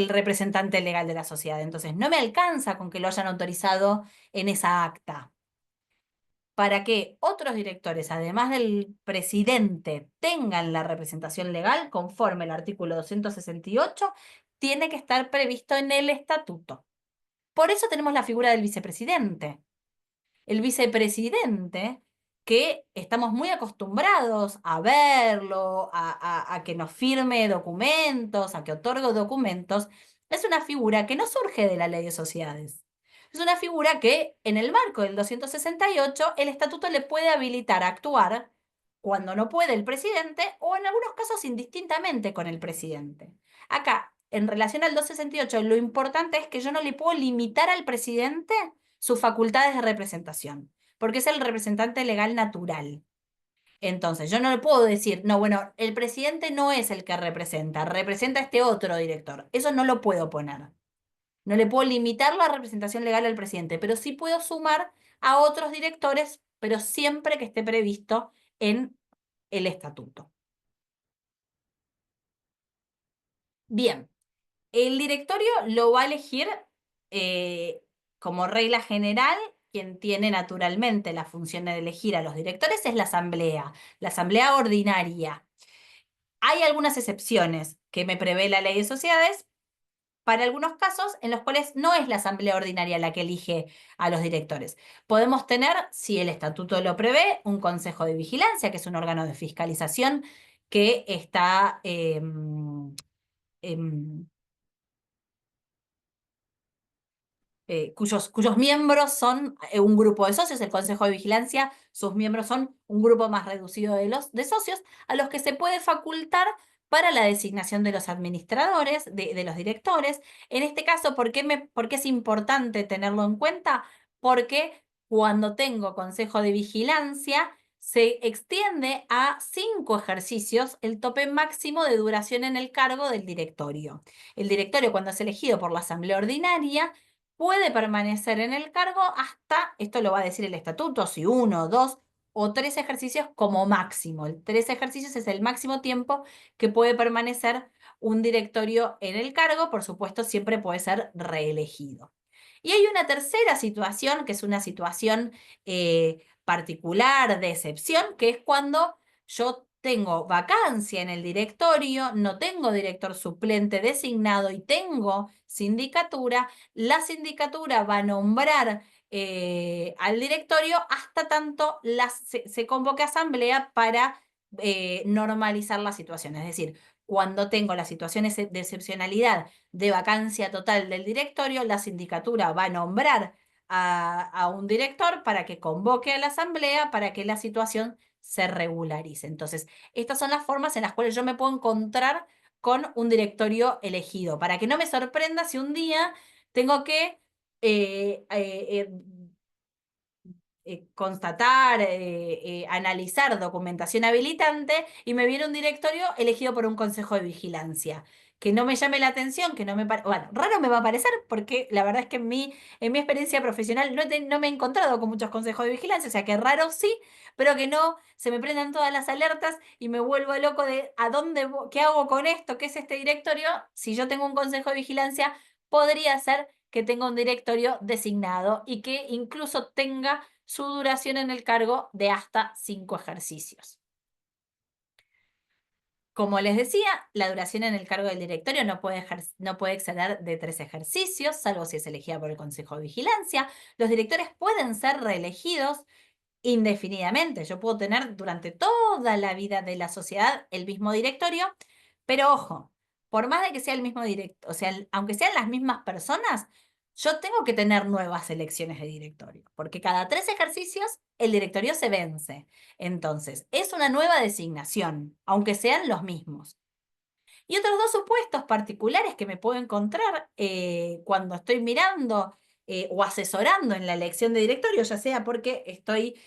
representante legal de la sociedad. Entonces, no me alcanza con que lo hayan autorizado en esa acta. Para que otros directores, además del presidente, tengan la representación legal conforme al artículo 268, tiene que estar previsto en el estatuto. Por eso tenemos la figura del vicepresidente. El vicepresidente, que estamos muy acostumbrados a verlo, a que nos firme documentos, a que otorgue documentos, es una figura que no surge de la ley de sociedades. Es una figura que, en el marco del 268, el estatuto le puede habilitar a actuar cuando no puede el presidente o en algunos casos indistintamente con el presidente. Acá, en relación al 268, lo importante es que yo no le puedo limitar al presidente sus facultades de representación, porque es el representante legal natural. Entonces, yo no le puedo decir, no, bueno, el presidente no es el que representa a este otro director. Eso no lo puedo poner. No le puedo limitar la representación legal al presidente, pero sí puedo sumar a otros directores, pero siempre que esté previsto en el estatuto. Bien, el directorio lo va a elegir como regla general. Quien tiene naturalmente la función de elegir a los directores es la asamblea ordinaria. Hay algunas excepciones que me prevé la ley de sociedades para algunos casos en los cuales no es la asamblea ordinaria la que elige a los directores. Podemos tener, si el estatuto lo prevé, un consejo de vigilancia, que es un órgano de fiscalización que está cuyos miembros son un grupo de socios, el Consejo de Vigilancia, sus miembros son un grupo más reducido de socios, a los que se puede facultar para la designación de los administradores, de los directores. En este caso, ¿por qué es importante tenerlo en cuenta? Porque cuando tengo Consejo de Vigilancia, se extiende a 5 ejercicios el tope máximo de duración en el cargo del directorio. El directorio, cuando es elegido por la Asamblea Ordinaria, puede permanecer en el cargo hasta, esto lo va a decir el estatuto, si 1, 2 o 3 ejercicios como máximo. El 3 ejercicios es el máximo tiempo que puede permanecer un directorio en el cargo, por supuesto, siempre puede ser reelegido. Y hay una tercera situación, que es una situación particular de excepción, que es cuando yo tengo vacancia en el directorio, no tengo director suplente designado y tengo sindicatura. La sindicatura va a nombrar al directorio hasta tanto se convoque asamblea para normalizar la situación. Es decir, cuando tengo la situación de excepcionalidad de vacancia total del directorio, la sindicatura va a nombrar a un director para que convoque a la asamblea para que la situación se regularice. Entonces, estas son las formas en las cuales yo me puedo encontrar con un directorio elegido, para que no me sorprenda si un día tengo que constatar, analizar documentación habilitante y me viene un directorio elegido por un consejo de vigilancia. Que no me llame la atención, que no me bueno, raro me va a parecer porque la verdad es que en mi experiencia profesional no me he encontrado con muchos consejos de vigilancia, o sea que raro sí, pero que no se me prendan todas las alertas y me vuelvo loco de qué hago con esto, qué es este directorio. Si yo tengo un consejo de vigilancia, podría ser que tenga un directorio designado y que incluso tenga su duración en el cargo de hasta 5 ejercicios. Como les decía, la duración en el cargo del directorio no puede exceder de 3 ejercicios, salvo si es elegida por el Consejo de Vigilancia. Los directores pueden ser reelegidos indefinidamente. Yo puedo tener durante toda la vida de la sociedad el mismo directorio, pero ojo, por más de que sea el mismo directorio, o sea, aunque sean las mismas personas, yo tengo que tener nuevas elecciones de directorio, porque cada 3 ejercicios el directorio se vence. Entonces, es una nueva designación, aunque sean los mismos. Y otros 2 supuestos particulares que me puedo encontrar cuando estoy mirando o asesorando en la elección de directorio, ya sea porque estoy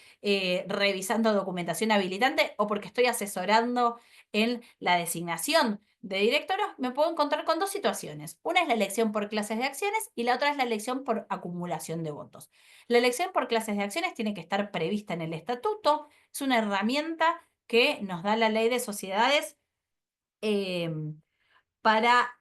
revisando documentación habilitante o porque estoy asesorando en la designación de directorios, me puedo encontrar con 2 situaciones. Una es la elección por clases de acciones y la otra es la elección por acumulación de votos. La elección por clases de acciones tiene que estar prevista en el estatuto, es una herramienta que nos da la ley de sociedades para,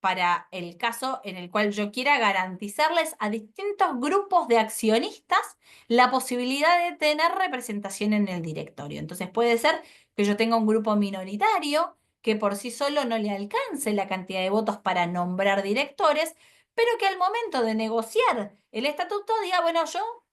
para el caso en el cual yo quiera garantizarles a distintos grupos de accionistas la posibilidad de tener representación en el directorio. Entonces puede ser que yo tenga un grupo minoritario que por sí solo no le alcance la cantidad de votos para nombrar directores, pero que al momento de negociar el estatuto diga, bueno, yo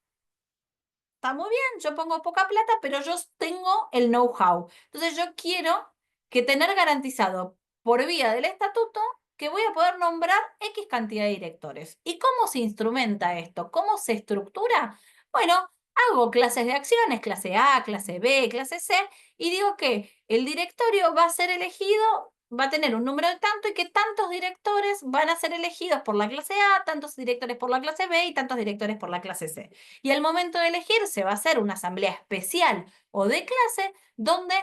está muy bien, yo pongo poca plata, pero yo tengo el know-how. Entonces yo quiero que tener garantizado por vía del estatuto que voy a poder nombrar X cantidad de directores. ¿Y cómo se instrumenta esto? ¿Cómo se estructura? Bueno, hago clases de acciones, clase A, clase B, clase C, y digo que el directorio va a ser elegido, va a tener un número de tanto y que tantos directores van a ser elegidos por la clase A, tantos directores por la clase B y tantos directores por la clase C. Y al momento de elegir se va a hacer una asamblea especial o de clase donde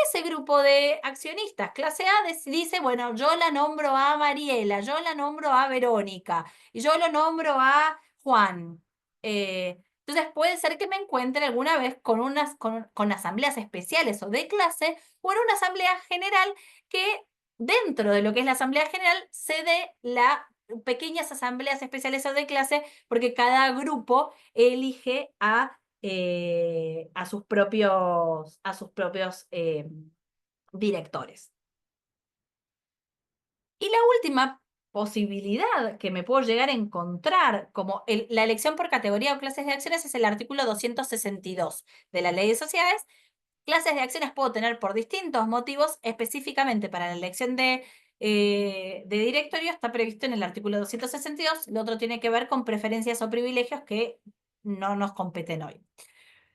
ese grupo de accionistas clase A dice, bueno, yo la nombro a Mariela, yo la nombro a Verónica, y yo lo nombro a Juan. Entonces puede ser que me encuentre alguna vez con asambleas especiales o de clase o en una asamblea general que dentro de lo que es la asamblea general se dé pequeñas asambleas especiales o de clase porque cada grupo elige a sus propios directores. Y la última posibilidad que me puedo llegar a encontrar como la elección por categoría o clases de acciones es el artículo 262 de la Ley de Sociedades. Clases de acciones puedo tener por distintos motivos, específicamente para la elección de directorio está previsto en el artículo 262, lo otro tiene que ver con preferencias o privilegios que no nos competen hoy.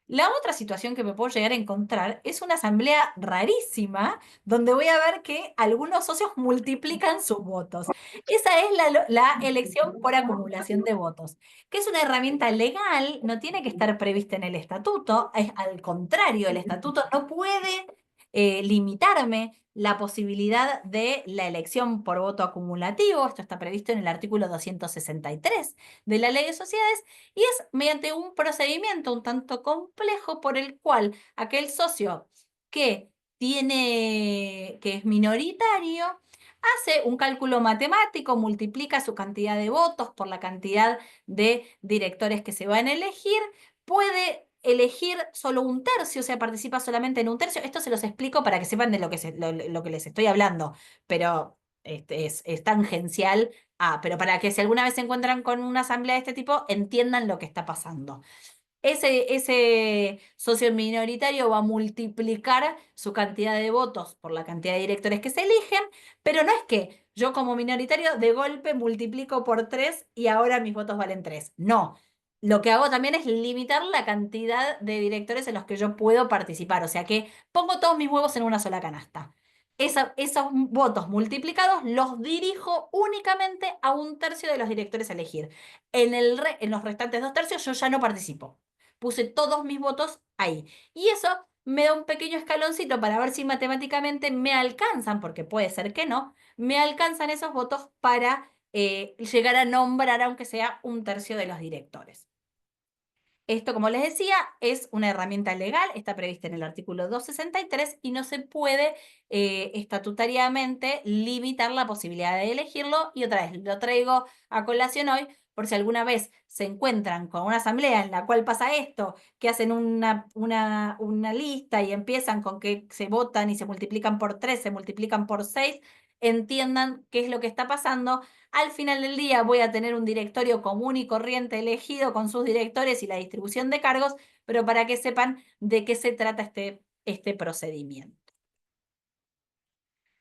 La otra situación que me puedo llegar a encontrar es una asamblea rarísima donde voy a ver que algunos socios multiplican sus votos. Esa es la elección por acumulación de votos, que es una herramienta legal, no tiene que estar prevista en el estatuto, al contrario, el estatuto no puede limitarme la posibilidad de la elección por voto acumulativo. Esto está previsto en el artículo 263 de la Ley de Sociedades, y es mediante un procedimiento un tanto complejo por el cual aquel socio que es minoritario, hace un cálculo matemático, multiplica su cantidad de votos por la cantidad de directores que se van a elegir, puede elegir solo un tercio, o sea, participa solamente en un tercio. Esto se los explico para que sepan de lo que les estoy hablando, pero es tangencial pero para que si alguna vez se encuentran con una asamblea de este tipo, entiendan lo que está pasando. Ese socio minoritario va a multiplicar su cantidad de votos por la cantidad de directores que se eligen, pero no es que yo como minoritario de golpe multiplico por 3 y ahora mis votos valen 3. No. Lo que hago también es limitar la cantidad de directores en los que yo puedo participar. O sea que pongo todos mis huevos en una sola canasta. Esos votos multiplicados los dirijo únicamente a un tercio de los directores a elegir. En los restantes 2 tercios yo ya no participo. Puse todos mis votos ahí. Y eso me da un pequeño escaloncito para ver si matemáticamente me alcanzan, porque puede ser que no, me alcanzan esos votos para llegar a nombrar, aunque sea un tercio de los directores. Esto, como les decía, es una herramienta legal, está prevista en el artículo 263 y no se puede estatutariamente limitar la posibilidad de elegirlo. Y otra vez, lo traigo a colación hoy por si alguna vez se encuentran con una asamblea en la cual pasa esto, que hacen una lista y empiezan con que se votan y se multiplican por 3, se multiplican por 6, entiendan qué es lo que está pasando. Al final del día voy a tener un directorio común y corriente elegido con sus directores y la distribución de cargos, pero para que sepan de qué se trata este procedimiento.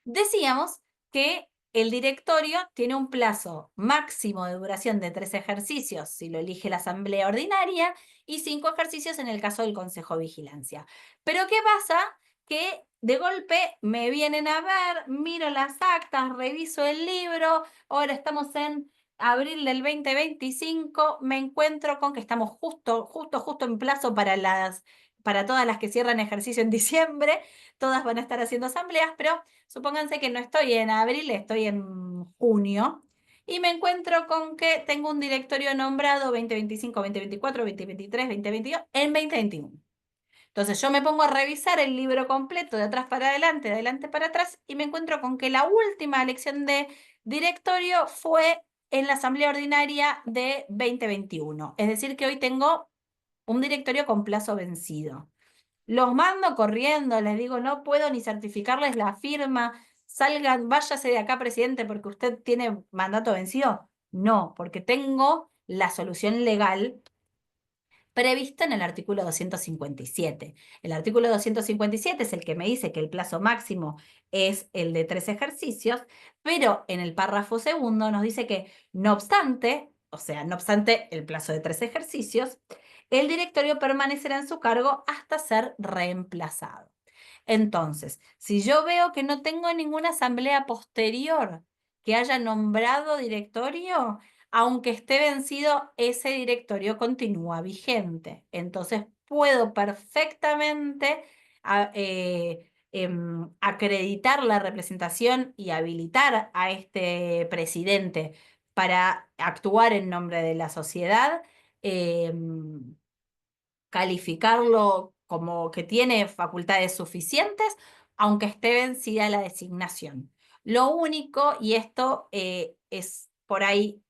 Decíamos que el directorio tiene un plazo máximo de duración de 3 ejercicios si lo elige la asamblea ordinaria y 5 ejercicios en el caso del Consejo de Vigilancia. Pero ¿qué pasa? Que de golpe me vienen a ver, miro las actas, reviso el libro, ahora estamos en abril del 2025, me encuentro con que estamos justo en plazo para todas las que cierran ejercicio en diciembre, todas van a estar haciendo asambleas, pero supónganse que no estoy en abril, estoy en junio, y me encuentro con que tengo un directorio nombrado 2025, 2024, 2023, 2022, en 2021. Entonces yo me pongo a revisar el libro completo de atrás para adelante, de adelante para atrás, y me encuentro con que la última elección de directorio fue en la asamblea ordinaria de 2021. Es decir, que hoy tengo un directorio con plazo vencido. Los mando corriendo, les digo, no puedo ni certificarles la firma, salgan, váyase de acá, presidente, porque usted tiene mandato vencido. No, porque tengo la solución legal prevista en el artículo 257. El artículo 257 es el que me dice que el plazo máximo es el de 3 ejercicios, pero en el párrafo segundo nos dice que, no obstante, o sea, no obstante el plazo de 3 ejercicios, el directorio permanecerá en su cargo hasta ser reemplazado. Entonces, si yo veo que no tengo ninguna asamblea posterior que haya nombrado directorio, aunque esté vencido, ese directorio continúa vigente. Entonces, puedo perfectamente acreditar la representación y habilitar a este presidente para actuar en nombre de la sociedad, calificarlo como que tiene facultades suficientes, aunque esté vencida la designación. Lo único, y esto es por ahí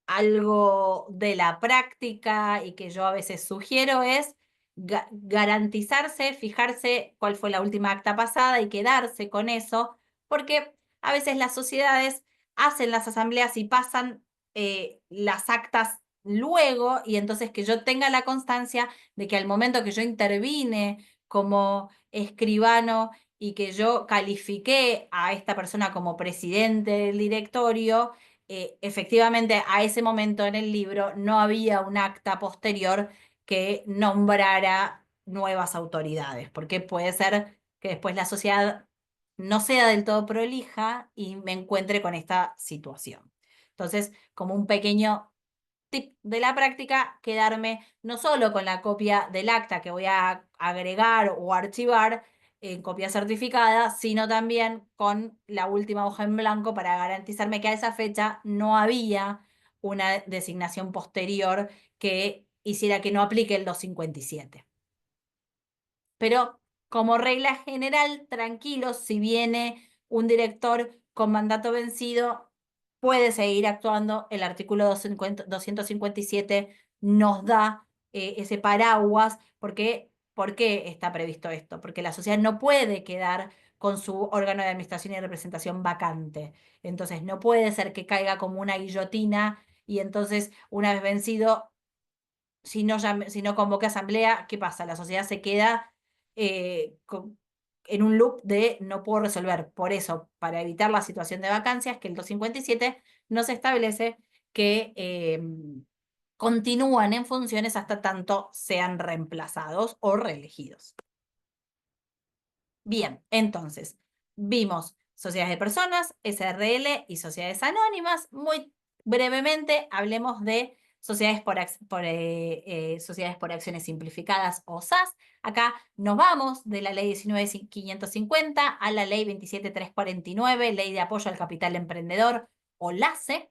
algo de la práctica y que yo a veces sugiero, es garantizarse, fijarse cuál fue la última acta pasada y quedarse con eso, porque a veces las sociedades hacen las asambleas y pasan las actas luego, y entonces que yo tenga la constancia de que al momento que yo intervine como escribano y que yo califiqué a esta persona como presidente del directorio, efectivamente a ese momento en el libro no había un acta posterior que nombrara nuevas autoridades, porque puede ser que después la sociedad no sea del todo prolija y me encuentre con esta situación. Entonces, como un pequeño tip de la práctica, quedarme no solo con la copia del acta que voy a agregar o archivar en copia certificada, sino también con la última hoja en blanco para garantizarme que a esa fecha no había una designación posterior que hiciera que no aplique el 257. Pero como regla general, tranquilos, si viene un director con mandato vencido, puede seguir actuando. El artículo 257 nos da ese paraguas. ¿Por qué está previsto esto? Porque la sociedad no puede quedar con su órgano de administración y representación vacante. Entonces, no puede ser que caiga como una guillotina y entonces, una vez vencido, si no convoca asamblea, ¿qué pasa? La sociedad se queda en un loop de no puedo resolver. Por eso, para evitar la situación de vacancias, que el 257 nos establece que continúan en funciones hasta tanto sean reemplazados o reelegidos. Bien, entonces, vimos sociedades de personas, SRL y sociedades anónimas. Muy brevemente, hablemos de sociedades sociedades por acciones simplificadas o SAS. Acá nos vamos de la ley 19.550 a la ley 27.349, ley de apoyo al capital emprendedor o LACE.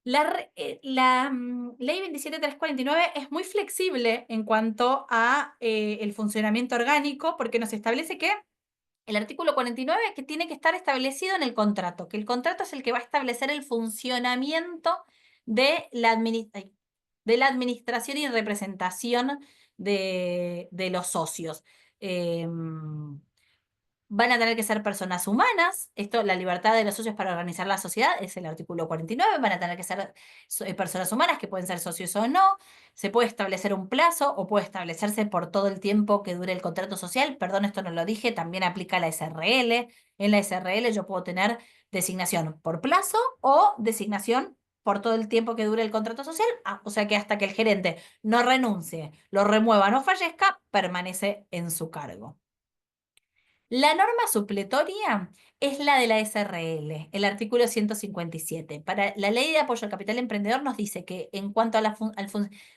La ley 27.349 es muy flexible en cuanto a el funcionamiento orgánico porque nos establece que el artículo 49 que tiene que estar establecido en el contrato, que el contrato es el que va a establecer el funcionamiento de la administración y representación de los socios. Van a tener que ser personas humanas. Esto, la libertad de los socios para organizar la sociedad, es el artículo 49. Van a tener que ser personas humanas que pueden ser socios o no. Se puede establecer un plazo o puede establecerse por todo el tiempo que dure el contrato social. Perdón, esto no lo dije, también aplica la SRL. En la SRL yo puedo tener designación por plazo o designación por todo el tiempo que dure el contrato social. O sea que hasta que el gerente no renuncie, lo remueva, no fallezca, permanece en su cargo. La norma supletoria es la de la SRL, el artículo 157. Para la ley de apoyo al capital emprendedor nos dice que en cuanto a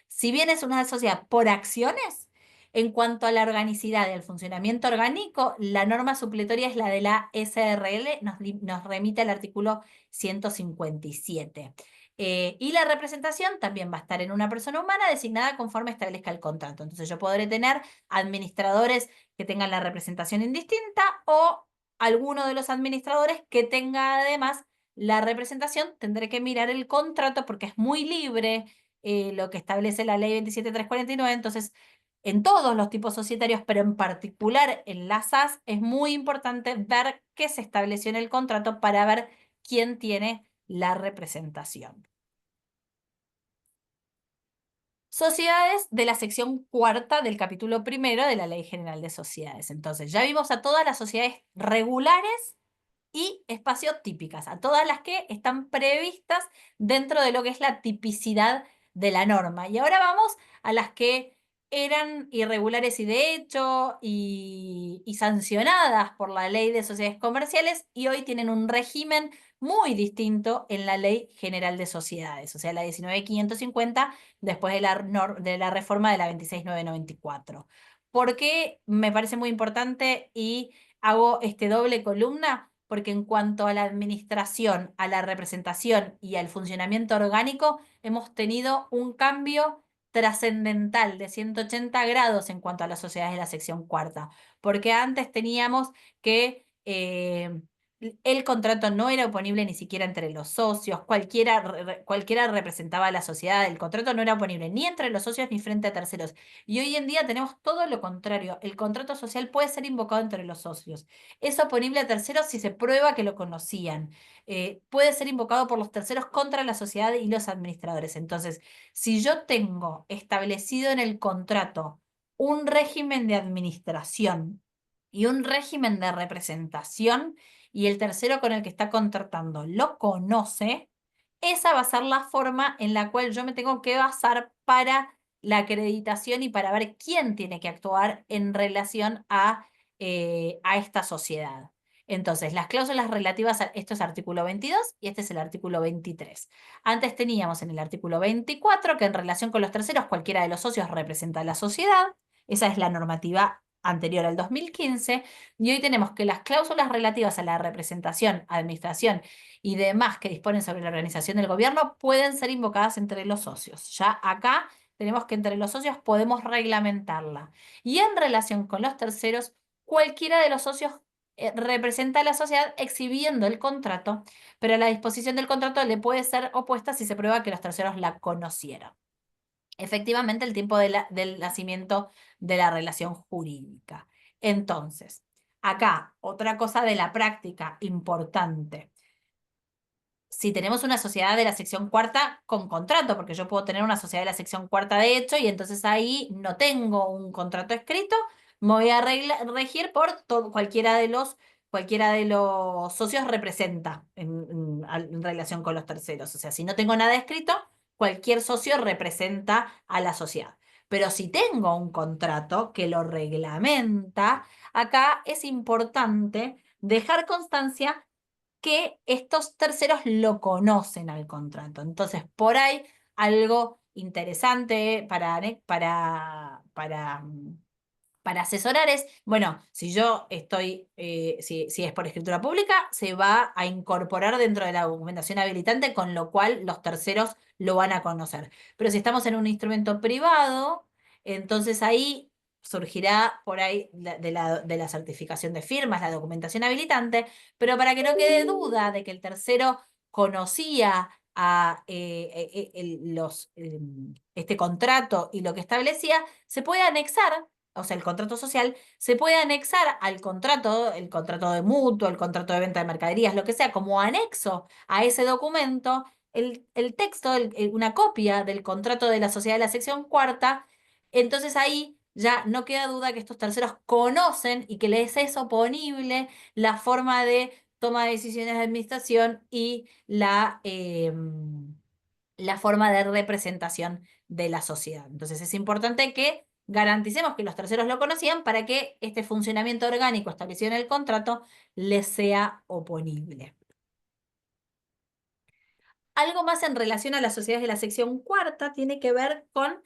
si bien es una sociedad por acciones, en cuanto a la organicidad y al funcionamiento orgánico, la norma supletoria es la de la SRL, nos remite al artículo 157. Y la representación también va a estar en una persona humana designada conforme establezca el contrato. Entonces yo podré tener administradores que tengan la representación indistinta o alguno de los administradores que tenga además la representación. Tendré que mirar el contrato porque es muy libre lo que establece la ley 27.349. Entonces, en todos los tipos societarios, pero en particular en las SAS, es muy importante ver qué se estableció en el contrato para ver quién tiene la representación. Sociedades de la sección cuarta del capítulo primero de la Ley General de Sociedades. Entonces, ya vimos a todas las sociedades regulares y espaciotípicas, a todas las que están previstas dentro de lo que es la tipicidad de la norma. Y ahora vamos a las que eran irregulares y de hecho y sancionadas por la Ley de Sociedades Comerciales y hoy tienen un régimen muy distinto en la Ley General de Sociedades, o sea, la 19.550 después de la reforma de la 26.994. ¿Por qué me parece muy importante y hago este doble columna? Porque en cuanto a la administración, a la representación y al funcionamiento orgánico, hemos tenido un cambio trascendental de 180 grados en cuanto a las sociedades de la sección cuarta. Porque antes teníamos que el contrato no era oponible ni siquiera entre los socios, cualquiera representaba a la sociedad, el contrato no era oponible ni entre los socios ni frente a terceros. Y hoy en día tenemos todo lo contrario, el contrato social puede ser invocado entre los socios. Es oponible a terceros si se prueba que lo conocían. Puede ser invocado por los terceros contra la sociedad y los administradores. Entonces, si yo tengo establecido en el contrato un régimen de administración y un régimen de representación, y el tercero con el que está contratando lo conoce, esa va a ser la forma en la cual yo me tengo que basar para la acreditación y para ver quién tiene que actuar en relación a esta sociedad. Entonces, las cláusulas relativas a esto es artículo 22 y este es el artículo 23. Antes teníamos en el artículo 24 que en relación con los terceros cualquiera de los socios representa a la sociedad. Esa es la normativa anterior al 2015. Y hoy tenemos que las cláusulas relativas a la representación, administración y demás que disponen sobre la organización del gobierno pueden ser invocadas entre los socios. Ya acá tenemos que entre los socios podemos reglamentarla. Y en relación con los terceros, cualquiera de los socios representa a la sociedad exhibiendo el contrato, pero la disposición del contrato le puede ser opuesta si se prueba que los terceros la conocieron. Efectivamente, el tiempo del nacimiento de la relación jurídica. Entonces, acá, otra cosa de la práctica importante. Si tenemos una sociedad de la sección cuarta con contrato, porque yo puedo tener una sociedad de la sección cuarta de hecho y entonces ahí no tengo un contrato escrito, me voy a regir por cualquiera de los socios representa en relación con los terceros. O sea, si no tengo nada escrito, cualquier socio representa a la sociedad. Pero si tengo un contrato que lo reglamenta, acá es importante dejar constancia que estos terceros lo conocen al contrato. Entonces, por ahí algo interesante para asesorar es, bueno, si yo estoy, si es por escritura pública, se va a incorporar dentro de la documentación habilitante, con lo cual los terceros lo van a conocer. Pero si estamos en un instrumento privado, entonces ahí surgirá por ahí de la certificación de firmas, la documentación habilitante, pero para que no quede duda de que el tercero conocía este contrato y lo que establecía, se puede anexar, o sea, el contrato social, se puede anexar al contrato, el contrato de mutuo, el contrato de venta de mercaderías, lo que sea, como anexo a ese documento, el texto, una copia del contrato de la sociedad de la sección cuarta. Entonces ahí ya no queda duda que estos terceros conocen y que les es oponible la forma de toma de decisiones de administración y la forma de representación de la sociedad. Entonces es importante que garanticemos que los terceros lo conocían para que este funcionamiento orgánico establecido en el contrato les sea oponible. Algo más en relación a las sociedades de la sección cuarta tiene que ver con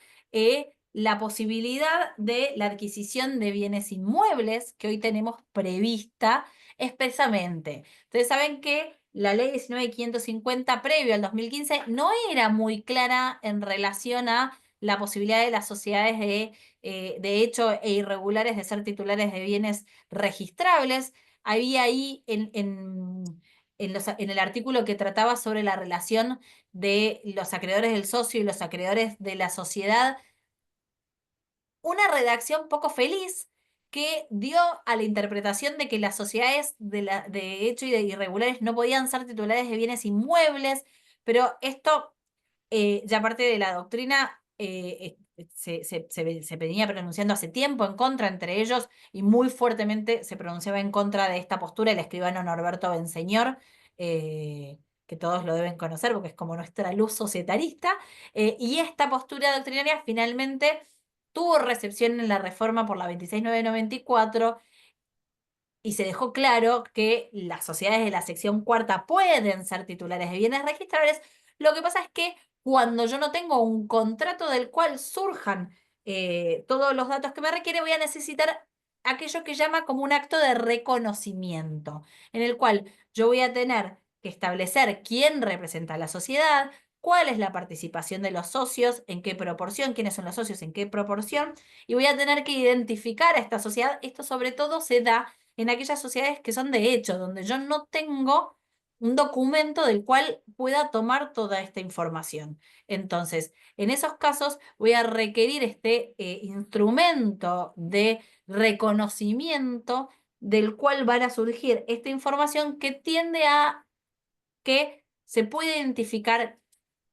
la posibilidad de la adquisición de bienes inmuebles que hoy tenemos prevista expresamente. Ustedes saben que la ley 19.550 previo al 2015 no era muy clara en relación a la posibilidad de las sociedades de hecho e irregulares de ser titulares de bienes registrables. Había ahí en el artículo que trataba sobre la relación de los acreedores del socio y los acreedores de la sociedad, una redacción poco feliz que dio a la interpretación de que las sociedades de hecho y de irregulares no podían ser titulares de bienes inmuebles, pero esto ya parte de la doctrina se venía pronunciando hace tiempo en contra, entre ellos, y muy fuertemente se pronunciaba en contra de esta postura el escribano Norberto Benseñor, que todos lo deben conocer porque es como nuestra luz societarista, y esta postura doctrinaria finalmente tuvo recepción en la reforma por la 26.994 y se dejó claro que las sociedades de la sección cuarta pueden ser titulares de bienes registrables. Lo que pasa es que cuando yo no tengo un contrato del cual surjan todos los datos que me requiere, voy a necesitar aquello que llama como un acto de reconocimiento, en el cual yo voy a tener que establecer quién representa a la sociedad, cuál es la participación de los socios, en qué proporción, quiénes son los socios, en qué proporción, y voy a tener que identificar a esta sociedad. Esto sobre todo se da en aquellas sociedades que son de hecho, donde yo no tengo un documento del cual pueda tomar toda esta información. Entonces, en esos casos voy a requerir este instrumento de reconocimiento del cual van a surgir esta información que tiende a que se puede identificar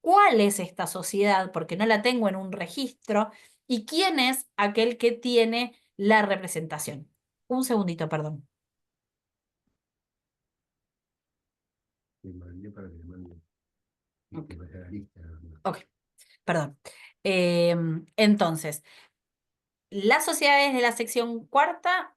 cuál es esta sociedad, porque no la tengo en un registro, y quién es aquel que tiene la representación. Un segundito, perdón. Ok, perdón. Entonces, las sociedades de la sección cuarta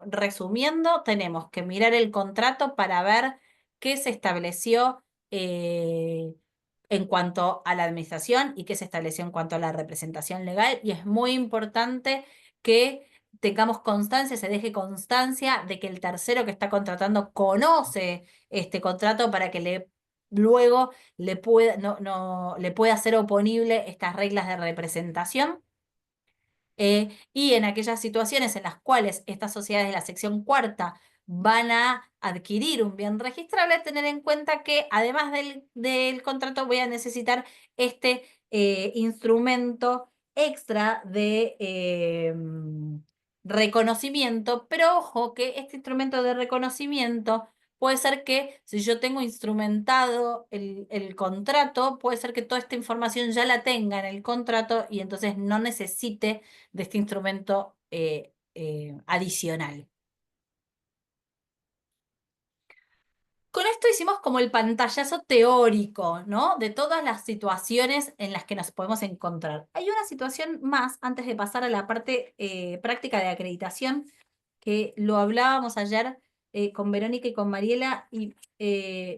resumiendo, tenemos que mirar el contrato para ver qué se estableció en cuanto a la administración y qué se estableció en cuanto a la representación legal. Y es muy importante que tengamos constancia, se deje constancia de que el tercero que está contratando conoce este contrato para que luego le pueda ser oponible estas reglas de representación. Y en aquellas situaciones en las cuales estas sociedades de la sección cuarta van a adquirir un bien registrable, tener en cuenta que además del contrato voy a necesitar este instrumento extra de reconocimiento, pero ojo que este instrumento de reconocimiento puede ser que si yo tengo instrumentado el contrato, puede ser que toda esta información ya la tenga en el contrato y entonces no necesite de este instrumento adicional. Con esto hicimos como el pantallazo teórico, ¿no? De todas las situaciones en las que nos podemos encontrar. Hay una situación más antes de pasar a la parte práctica de acreditación, que lo hablábamos ayer con Verónica y con Mariela y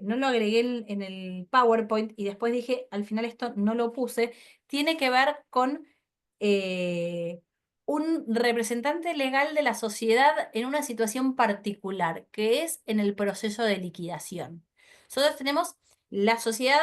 no lo agregué en el PowerPoint y después dije, al final esto no lo puse, tiene que ver con un representante legal de la sociedad en una situación particular, que es en el proceso de liquidación. Nosotros tenemos, la sociedad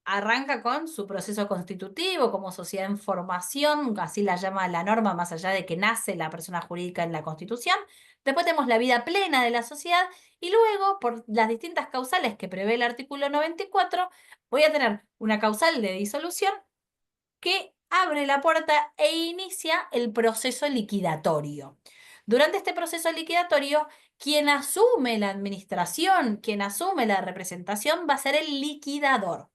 arranca con su proceso constitutivo como sociedad en formación, así la llama la norma, más allá de que nace la persona jurídica en la Constitución. Después tenemos la vida plena de la sociedad y luego, por las distintas causales que prevé el artículo 94, voy a tener una causal de disolución que abre la puerta e inicia el proceso liquidatorio. Durante este proceso liquidatorio, quien asume la administración, quien asume la representación, va a ser el liquidador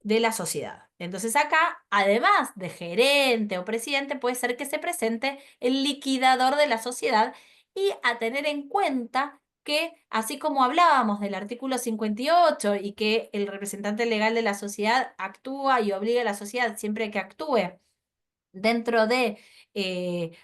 de la sociedad. Entonces acá, además de gerente o presidente, puede ser que se presente el liquidador de la sociedad y a tener en cuenta que, así como hablábamos del artículo 58 y que el representante legal de la sociedad actúa y obliga a la sociedad siempre que actúe dentro de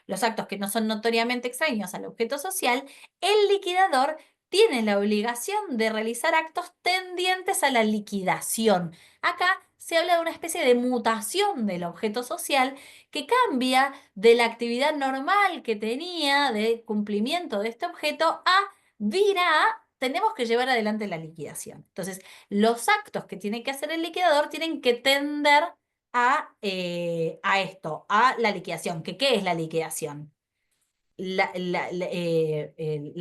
los actos que no son notoriamente extraños al objeto social, el liquidador tiene la obligación de realizar actos tendientes a la liquidación. Acá se habla de una especie de mutación del objeto social que cambia de la actividad normal que tenía de cumplimiento de este objeto a vira a tenemos que llevar adelante la liquidación. Entonces, los actos que tiene que hacer el liquidador tienen que tender a esto, a la liquidación. ¿Qué es la liquidación? La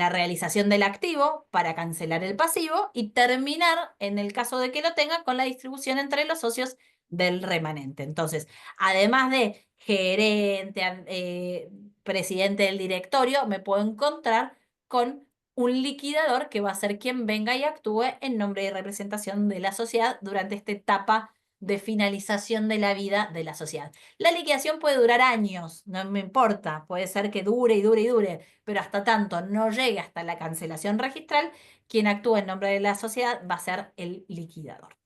realización del activo para cancelar el pasivo y terminar, en el caso de que lo tenga, con la distribución entre los socios del remanente. Entonces, además de gerente, presidente del directorio, me puedo encontrar con un liquidador que va a ser quien venga y actúe en nombre y representación de la sociedad durante esta etapa de finalización de la vida de la sociedad. La liquidación puede durar años, no me importa, puede ser que dure y dure y dure, pero hasta tanto no llegue hasta la cancelación registral, quien actúa en nombre de la sociedad va a ser el liquidador.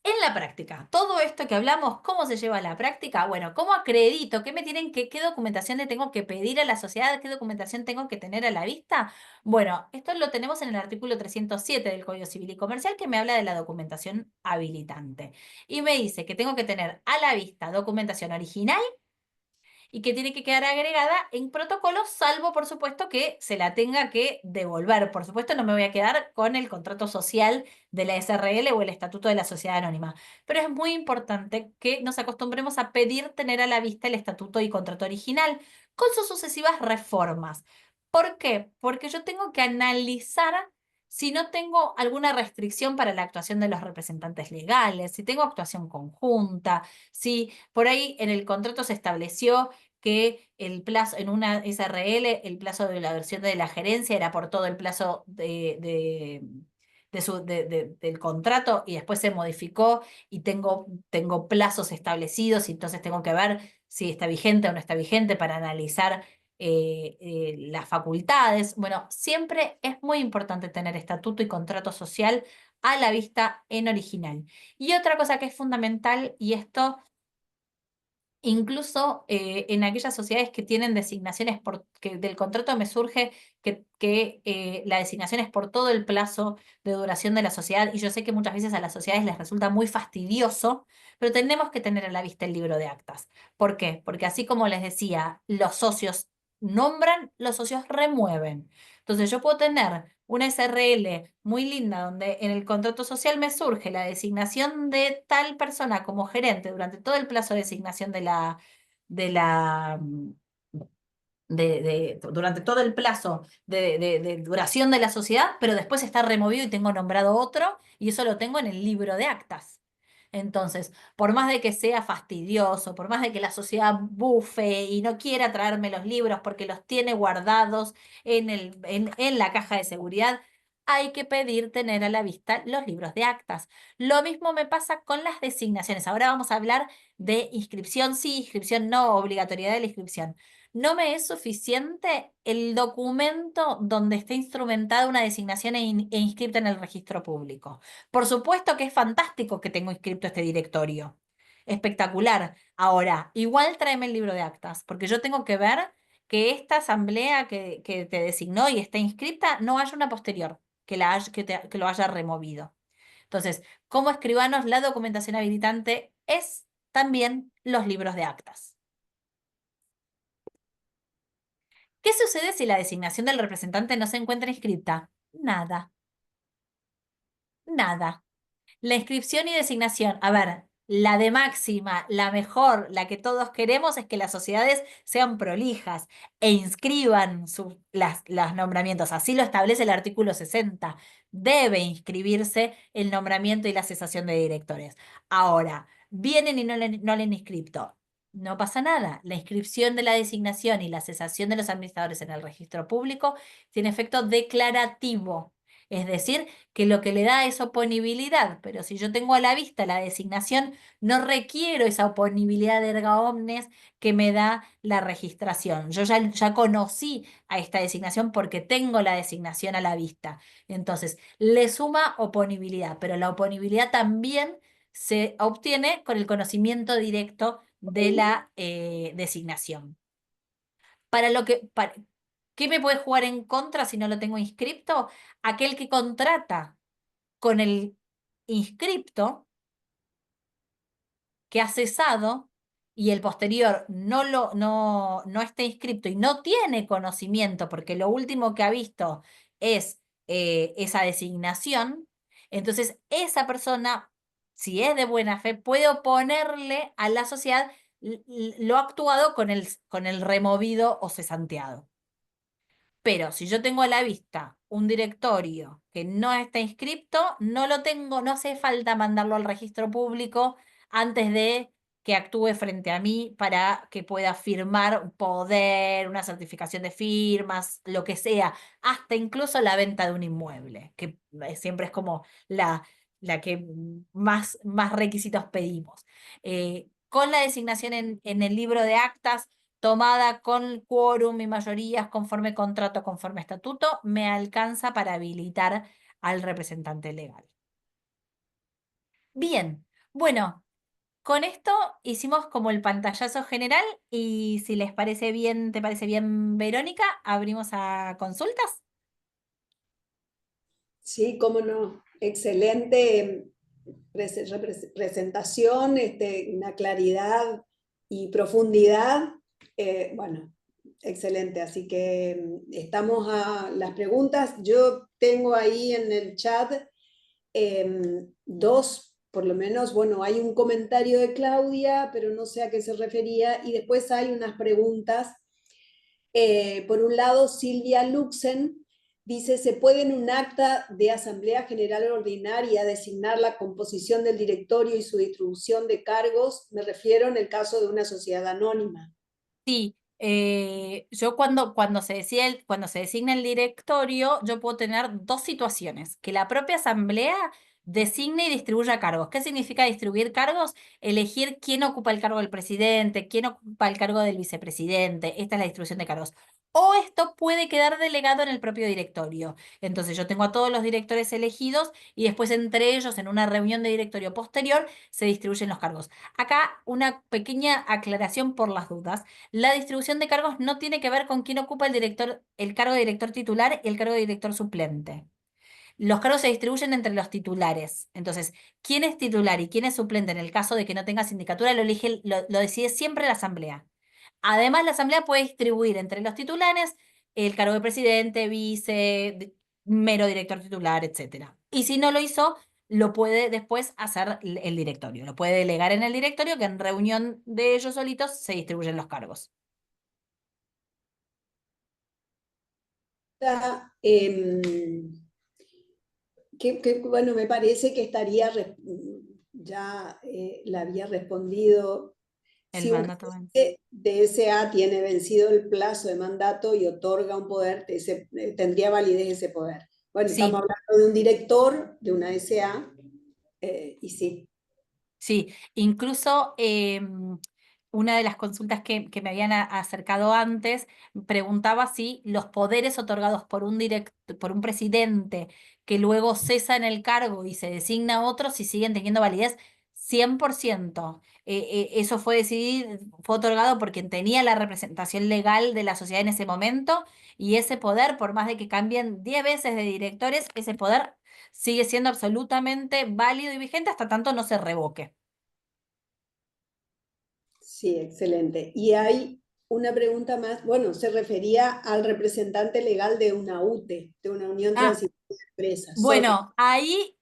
En la práctica, todo esto que hablamos, ¿cómo se lleva a la práctica? Bueno, ¿cómo acredito? ¿Qué documentación le tengo que pedir a la sociedad? ¿Qué documentación tengo que tener a la vista? Bueno, esto lo tenemos en el artículo 307 del Código Civil y Comercial que me habla de la documentación habilitante. Y me dice que tengo que tener a la vista documentación original y que tiene que quedar agregada en protocolo, salvo por supuesto que se la tenga que devolver. Por supuesto no me voy a quedar con el contrato social de la SRL o el estatuto de la sociedad anónima, pero es muy importante que nos acostumbremos a pedir tener a la vista el estatuto y contrato original con sus sucesivas reformas. ¿Por qué? Porque yo tengo que analizar si no tengo alguna restricción para la actuación de los representantes legales, si tengo actuación conjunta, si por ahí en el contrato se estableció que el plazo, en una SRL, el plazo de la versión de la gerencia era por todo el plazo del contrato y después se modificó y tengo plazos establecidos y entonces tengo que ver si está vigente o no está vigente para analizar las facultades. Bueno, siempre es muy importante tener estatuto y contrato social a la vista en original. Y otra cosa que es fundamental, y esto Incluso en aquellas sociedades que tienen designaciones que del contrato me surge que la designación es por todo el plazo de duración de la sociedad, y yo sé que muchas veces a las sociedades les resulta muy fastidioso, pero tenemos que tener a la vista el libro de actas. ¿Por qué? Porque así como les decía, los socios nombran, los socios remueven. Entonces yo puedo tener una SRL muy linda donde en el contrato social me surge la designación de tal persona como gerente durante todo el plazo de designación de la, durante todo el plazo de duración de la sociedad, pero después está removido y tengo nombrado otro, y eso lo tengo en el libro de actas. Entonces, por más de que sea fastidioso, por más de que la sociedad bufe y no quiera traerme los libros porque los tiene guardados en la caja de seguridad, hay que pedir tener a la vista los libros de actas. Lo mismo me pasa con las designaciones. Ahora vamos a hablar de inscripción sí, inscripción no, obligatoriedad de la inscripción. No me es suficiente el documento donde esté instrumentada una designación e inscripta en el registro público. Por supuesto que es fantástico que tengo inscripto este directorio. Espectacular. Ahora, igual tráeme el libro de actas, porque yo tengo que ver que esta asamblea que te designó y está inscripta no haya una posterior, que lo haya removido. Entonces, como escribanos, la documentación habilitante es también los libros de actas. ¿Qué sucede si la designación del representante no se encuentra inscripta? Nada, nada. La inscripción y designación, a ver, la de máxima, la mejor, la que todos queremos es que las sociedades sean prolijas e inscriban los nombramientos. Así lo establece el artículo 60. Debe inscribirse el nombramiento y la cesación de directores. Ahora, vienen y no le han inscripto. No pasa nada. La inscripción de la designación y la cesación de los administradores en el registro público tiene efecto declarativo. Es decir, que lo que le da es oponibilidad, pero si yo tengo a la vista la designación, no requiero esa oponibilidad de erga omnes que me da la registración. Yo ya conocí a esta designación porque tengo la designación a la vista. Entonces, le suma oponibilidad, pero la oponibilidad también se obtiene con el conocimiento directo de la designación. ¿Qué me puede jugar en contra si no lo tengo inscripto? Aquel que contrata con el inscripto que ha cesado y el posterior no está inscripto y no tiene conocimiento porque lo último que ha visto es esa designación, entonces esa persona, si es de buena fe, puede oponerle a la sociedad lo actuado con el removido o cesanteado. Pero si yo tengo a la vista un directorio que no está inscripto, no lo tengo, no hace falta mandarlo al registro público antes de que actúe frente a mí para que pueda firmar un poder, una certificación de firmas, lo que sea, hasta incluso la venta de un inmueble, que siempre es como la que más requisitos pedimos. Con la designación en el libro de actas, tomada con quórum y mayorías conforme contrato, conforme estatuto, me alcanza para habilitar al representante legal. Bien, bueno, con esto hicimos como el pantallazo general y si les parece bien, ¿te parece bien, Verónica? ¿Abrimos a consultas? Sí, cómo no. Excelente presentación, una claridad y profundidad. Bueno, excelente. Así que estamos a las preguntas. Yo tengo ahí en el chat dos, por lo menos, bueno, hay un comentario de Claudia, pero no sé a qué se refería, y después hay unas preguntas. Por un lado, Silvia Luxen dice, ¿se puede en un acta de Asamblea General Ordinaria designar la composición del directorio y su distribución de cargos? Me refiero en el caso de una sociedad anónima. Sí, yo cuando se designa el directorio, yo puedo tener dos situaciones. Que la propia asamblea designe y distribuya cargos. ¿Qué significa distribuir cargos? Elegir quién ocupa el cargo del presidente, quién ocupa el cargo del vicepresidente. Esta es la distribución de cargos. o esto puede quedar delegado en el propio directorio. Entonces yo tengo a todos los directores elegidos y después entre ellos en una reunión de directorio posterior se distribuyen los cargos. Acá una pequeña aclaración por las dudas. La distribución de cargos no tiene que ver con quién ocupa el cargo de director titular y el cargo de director suplente. Los cargos se distribuyen entre los titulares. Entonces, quién es titular y quién es suplente en el caso de que no tenga sindicatura lo decide siempre la asamblea. Además, la asamblea puede distribuir entre los titulares el cargo de presidente, mero director titular, etcétera. Y si no lo hizo, lo puede después hacer el directorio. Lo puede delegar en el directorio, que en reunión de ellos solitos se distribuyen los cargos. Em, bueno, me parece que estaría, ya la había respondido, El si un mandato. jefe de SA tiene vencido el plazo de mandato y otorga un poder, tendría validez ese poder. Bueno, Sí. estamos hablando de un director de una SA, y sí. Sí, incluso una de las consultas que me habían acercado antes preguntaba si los poderes otorgados por un presidente que luego cesa en el cargo y se designa otro, si siguen teniendo validez. 100%. Eso fue otorgado por quien tenía la representación legal de la sociedad en ese momento y ese poder, por más de que cambien 10 veces de directores, ese poder sigue siendo absolutamente válido y vigente hasta tanto no se revoque. Sí, excelente. Y hay una pregunta más, bueno, se refería al representante legal de una UTE, de una Unión Ah, Transitoria de Empresas. bueno, ahí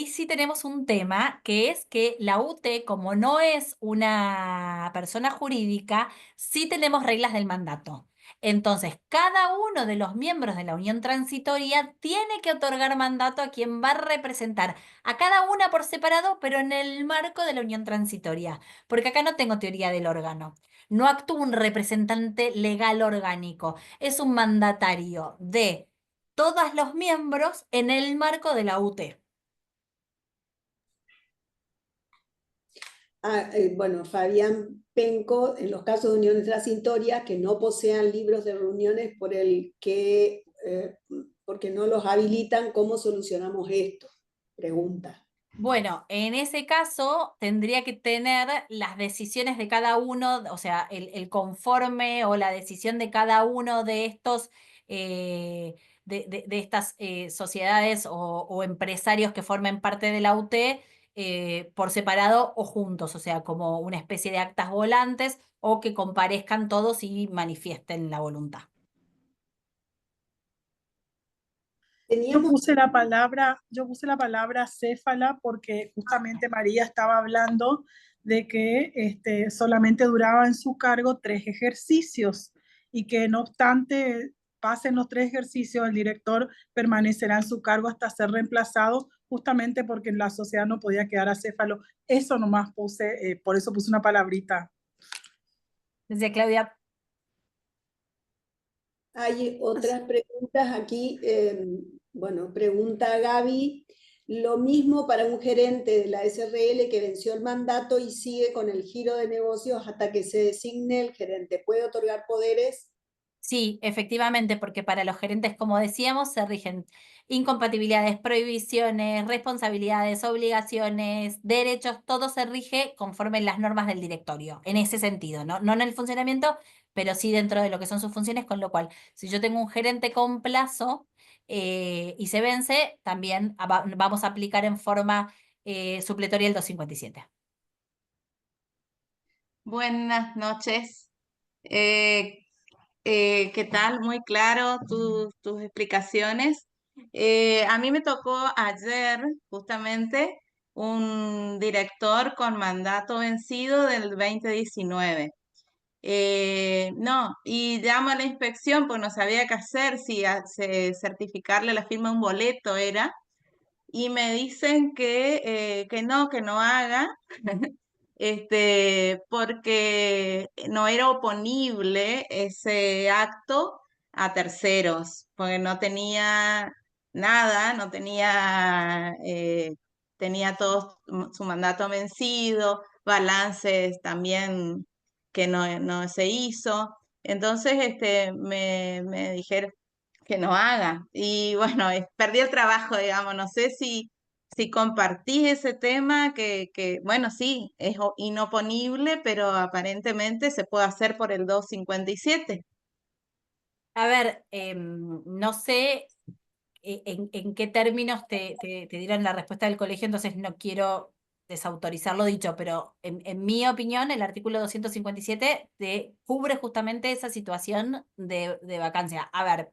sí tenemos un tema, que es que la UTE, como no es una persona jurídica, sí tenemos reglas del mandato. Entonces, cada uno de los miembros de la unión transitoria tiene que otorgar mandato a quien va a representar, a cada una por separado, pero en el marco de la unión transitoria, porque acá no tengo teoría del órgano. No actúa un representante legal orgánico, es un mandatario de todos los miembros en el marco de la UT. Bueno, Fabián Penco, en los casos de uniones transitorias que no posean libros de reuniones porque no los habilitan, ¿cómo solucionamos esto? Pregunta. Bueno, en ese caso tendría que tener las decisiones de cada uno, o sea, el conforme o la decisión de cada uno de estos, de estas sociedades o empresarios que formen parte de la UT por separado o juntos, o sea, como una especie de actas volantes o que comparezcan todos y manifiesten la voluntad. Teníamos Yo puse la palabra céfala porque justamente María estaba hablando de que solamente duraba en su cargo 3 ejercicios y que no obstante pasen los 3 ejercicios, el director permanecerá en su cargo hasta ser reemplazado, justamente porque en la sociedad no podía quedar acéfalo. Eso nomás puse, por eso puse una palabrita. Decía Claudia. Hay otras preguntas aquí. Bueno, pregunta Gaby. Lo mismo para un gerente de la SRL que venció el mandato y sigue con el giro de negocios hasta que se designe el gerente. ¿Puede otorgar poderes? Sí, efectivamente, porque para los gerentes, como decíamos, se rigen incompatibilidades, prohibiciones, responsabilidades, obligaciones, derechos, todo se rige conforme las normas del directorio, en ese sentido, ¿no? No en el funcionamiento, pero sí dentro de lo que son sus funciones, con lo cual, si yo tengo un gerente con plazo y se vence, también vamos a aplicar en forma supletoria el 257. Buenas noches. ¿Qué tal? Muy claro tus explicaciones. A mí me tocó ayer justamente un director con mandato vencido del 2019. No, y llamo a la inspección porque no sabía qué hacer, si certificarle la firma de un boleto era, y me dicen que no haga, porque no era oponible ese acto a terceros, porque no tenía nada, no tenía, tenía todo su mandato vencido, balances también que no se hizo. Entonces, me dijeron que no haga. Y bueno, perdí el trabajo, digamos. No sé si compartís ese tema, bueno, sí, es inoponible, pero aparentemente se puede hacer por el 257. A ver, no sé en qué términos te dieron la respuesta del colegio, entonces no quiero desautorizar lo dicho, pero en mi opinión el artículo 257 te cubre justamente esa situación de vacancia. A ver,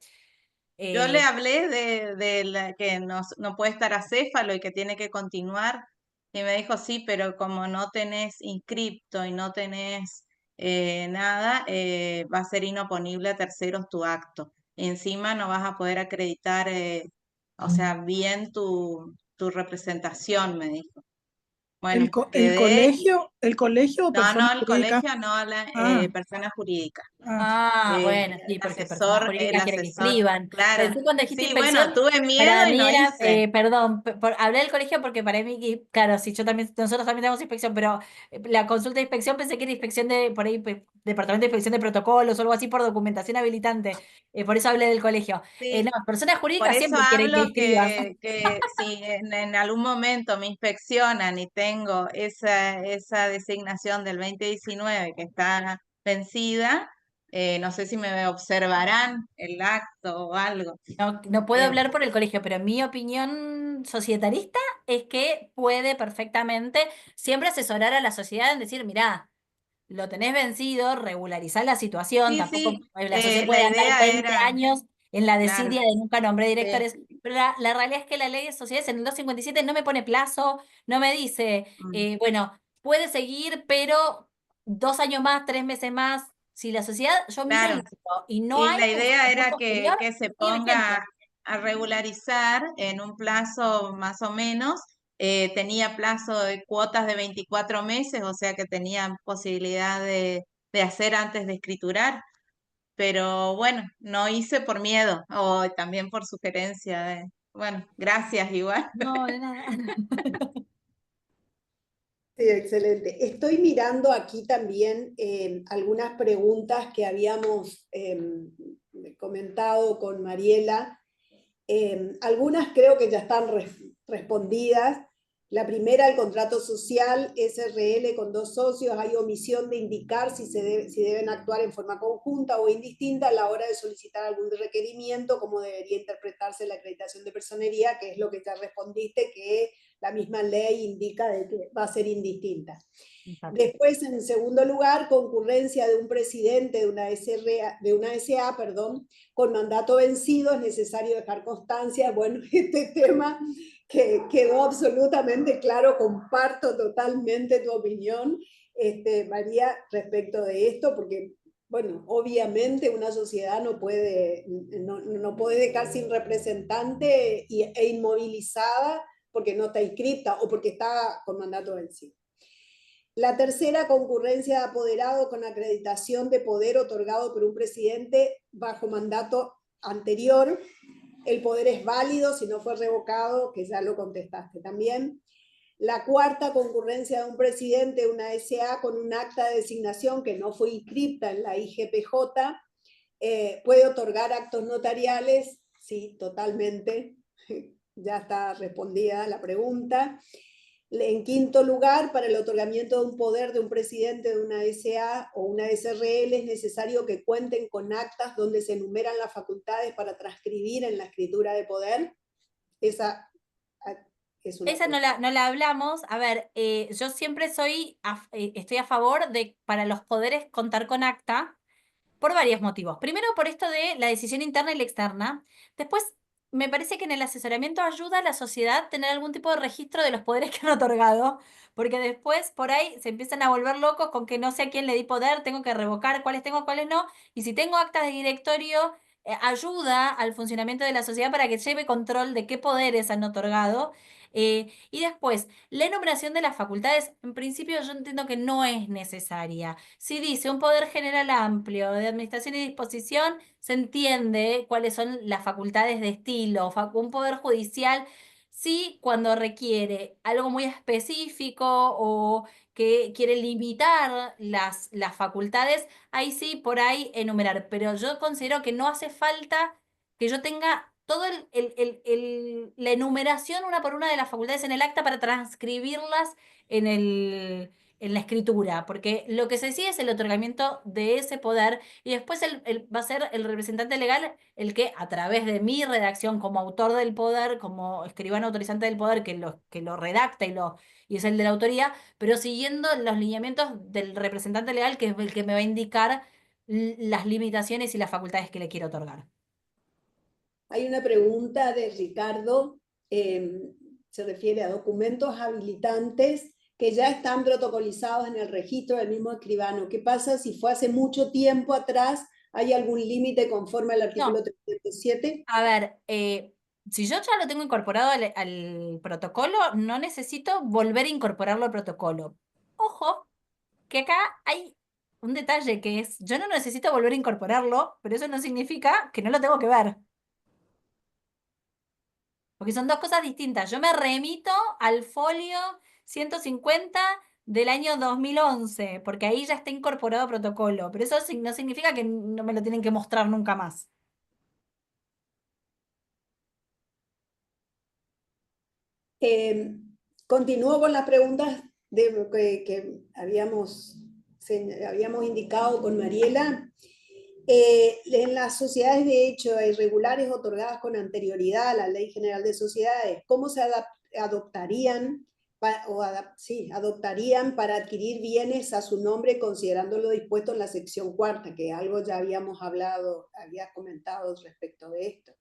Yo le eh, hablé de que no puede estar acéfalo y que tiene que continuar, y me dijo, sí, pero como no tenés inscripto y no tenés nada, va a ser inoponible a terceros tu acto. Y encima no vas a poder acreditar, o sea, bien tu representación, me dijo. Bueno, quedé, El colegio o no, persona no, el jurídica? colegio, no, la Ah, persona jurídica. ah. bueno, sí, porque personas El jurídicas quieren que asesor, inscriban. claro. Pensé cuando dijiste Sí, bueno, inspección, tuve miedo para y mí no era, hice. perdón, hablé del colegio porque para mí, claro, sí, nosotros también tenemos inspección, pero la consulta de inspección pensé que era inspección por ahí, departamento de inspección de protocolos o algo así por documentación habilitante, por eso hablé del colegio. Sí, No, personas por jurídicas eso siempre quieren que hablo inscribas. que si en algún momento me inspeccionan y tengo esa designación del 2019 que está vencida, no sé si me observarán el acto o algo. No puedo Eh, hablar por el colegio, pero mi opinión societarista es que puede perfectamente siempre asesorar a la sociedad en decir, mirá, lo tenés vencido, regularizar la situación, sí, tampoco sí, la sociedad puede la andar idea 20 era, años en la claro, desidia de nunca nombré sí, directores, pero la realidad es que la ley de sociedades en el 257 no me pone plazo, no me dice, mm, bueno, puede seguir, pero 2 años más, 3 meses más, si la sociedad, yo miro el claro. número y no Y hay la idea funcionamiento era posterior, que se estoy vigente. ponga a regularizar en un plazo más o menos. Tenía plazo de cuotas de 24 meses, o sea que tenía posibilidad de hacer antes de escriturar. Pero bueno, no hice por miedo o también por sugerencia bueno, gracias igual. No, de nada. Sí, excelente. Estoy mirando aquí también algunas preguntas que habíamos comentado con Mariela. Algunas creo que ya están respondidas. La primera, el contrato social, SRL con 2 socios, hay omisión de indicar si deben actuar en forma conjunta o indistinta a la hora de solicitar algún requerimiento, como debería interpretarse la acreditación de personería, que es lo que ya respondiste, que la misma ley indica de que va a ser indistinta. Después, en segundo lugar, concurrencia de un presidente de una SA, con mandato vencido, es necesario dejar constancia. Bueno, este tema que quedó absolutamente claro, comparto totalmente tu opinión, María, respecto de esto, porque, bueno, obviamente una sociedad no puede dejar sin representante e inmovilizada porque no está inscripta o porque está con mandato vencido. La tercera, concurrencia de apoderado con acreditación de poder otorgado por un presidente bajo mandato anterior. El poder es válido si no fue revocado, que ya lo contestaste también. La cuarta, concurrencia de un presidente de una SA con un acta de designación que no fue inscripta en la IGPJ. ¿Puede otorgar actos notariales? Sí, totalmente. Ya está respondida la pregunta. En quinto lugar, para el otorgamiento de un poder de un presidente de una SA o una SRL es necesario que cuenten con actas donde se enumeran las facultades para transcribir en la escritura de poder. Esa es una Esa no la hablamos. A ver, yo siempre estoy a favor de, para los poderes, contar con acta por varios motivos. Primero, por esto de la decisión interna y la externa. Después, me parece que en el asesoramiento ayuda a la sociedad tener algún tipo de registro de los poderes que han otorgado, porque después por ahí se empiezan a volver locos con que no sé a quién le di poder, tengo que revocar cuáles tengo, cuáles no. Y si tengo actas de directorio, ayuda al funcionamiento de la sociedad para que lleve control de qué poderes han otorgado. Y después, la enumeración de las facultades, en principio yo entiendo que no es necesaria. Si dice un poder general amplio de administración y disposición, se entiende cuáles son las facultades de estilo, un poder judicial. Sí, cuando requiere algo muy específico o que quiere limitar las facultades, ahí sí, por ahí enumerar. Pero yo considero que no hace falta que yo tenga todo la enumeración una por una de las facultades en el acta para transcribirlas en la escritura, porque lo que se sigue es el otorgamiento de ese poder y después va a ser el representante legal el que a través de mi redacción como autor del poder, como escribano autorizante del poder, que lo redacta y es el de la autoría, pero siguiendo los lineamientos del representante legal, que es el que me va a indicar las limitaciones y las facultades que le quiero otorgar. Hay una pregunta de Ricardo, se refiere a documentos habilitantes que ya están protocolizados en el registro del mismo escribano. ¿Qué pasa si fue hace mucho tiempo atrás? ¿Hay algún límite conforme al artículo No, 307? a ver, si yo ya lo tengo incorporado al protocolo, no necesito volver a incorporarlo al protocolo. Ojo, que acá hay un detalle que es, yo no necesito volver a incorporarlo, pero eso no significa que no lo tengo que ver. Porque son dos cosas distintas. Yo me remito al folio 150 del año 2011, porque ahí ya está incorporado protocolo, pero eso no significa que no me lo tienen que mostrar nunca más. Continúo con las preguntas que habíamos indicado con Mariela. En las sociedades de hecho irregulares otorgadas con anterioridad a la Ley General de Sociedades, ¿cómo se adoptarían para adquirir bienes a su nombre considerando lo dispuesto en la sección cuarta, que algo ya habíamos hablado, habías comentado respecto de esto?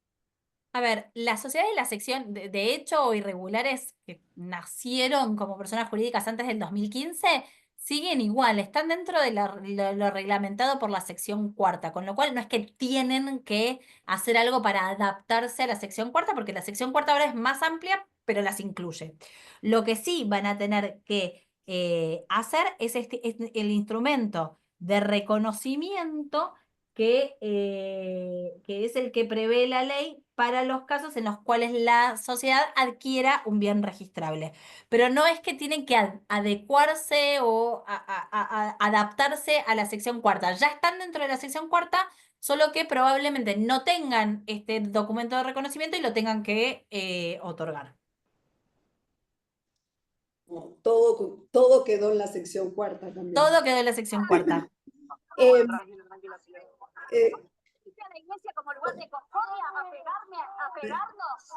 A ver, las sociedades de la sección de hecho o irregulares que nacieron como personas jurídicas antes del 2015 siguen igual, están dentro de lo reglamentado por la sección cuarta, con lo cual no es que tienen que hacer algo para adaptarse a la sección cuarta, porque la sección cuarta ahora es más amplia, pero las incluye. Lo que sí van a tener que hacer es el instrumento de reconocimiento que es el que prevé la ley para los casos en los cuales la sociedad adquiera un bien registrable. Pero no es que tienen que adecuarse o adaptarse a la sección cuarta. Ya están dentro de la sección cuarta, solo que probablemente no tengan este documento de reconocimiento y lo tengan que otorgar. Todo quedó en la sección cuarta también. Todo quedó en la sección cuarta. Eh, eh, A la iglesia como lugar de concordia, a pegarnos.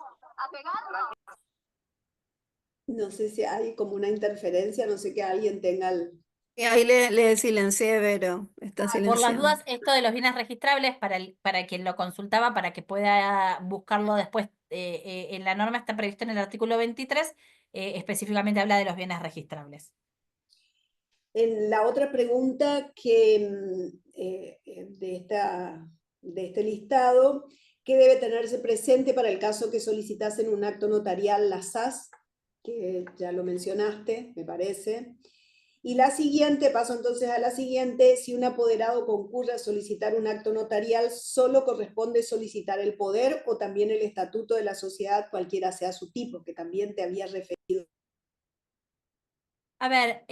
no sé si hay como una interferencia, no sé que alguien tenga el... Y ahí le silencié, pero está Por las silenciado. dudas, esto de los bienes registrables, para quien lo consultaba, para que pueda buscarlo después, en la norma está previsto en el artículo 23, específicamente habla de los bienes registrables. En la otra pregunta de este listado, ¿qué debe tenerse presente para el caso que solicitasen un acto notarial la SAS? Que ya lo mencionaste, me parece. Y la siguiente, paso entonces a la siguiente, si un apoderado concurre a solicitar un acto notarial, ¿solo corresponde solicitar el poder o también el estatuto de la sociedad, cualquiera sea su tipo, que también te había referido? A ver,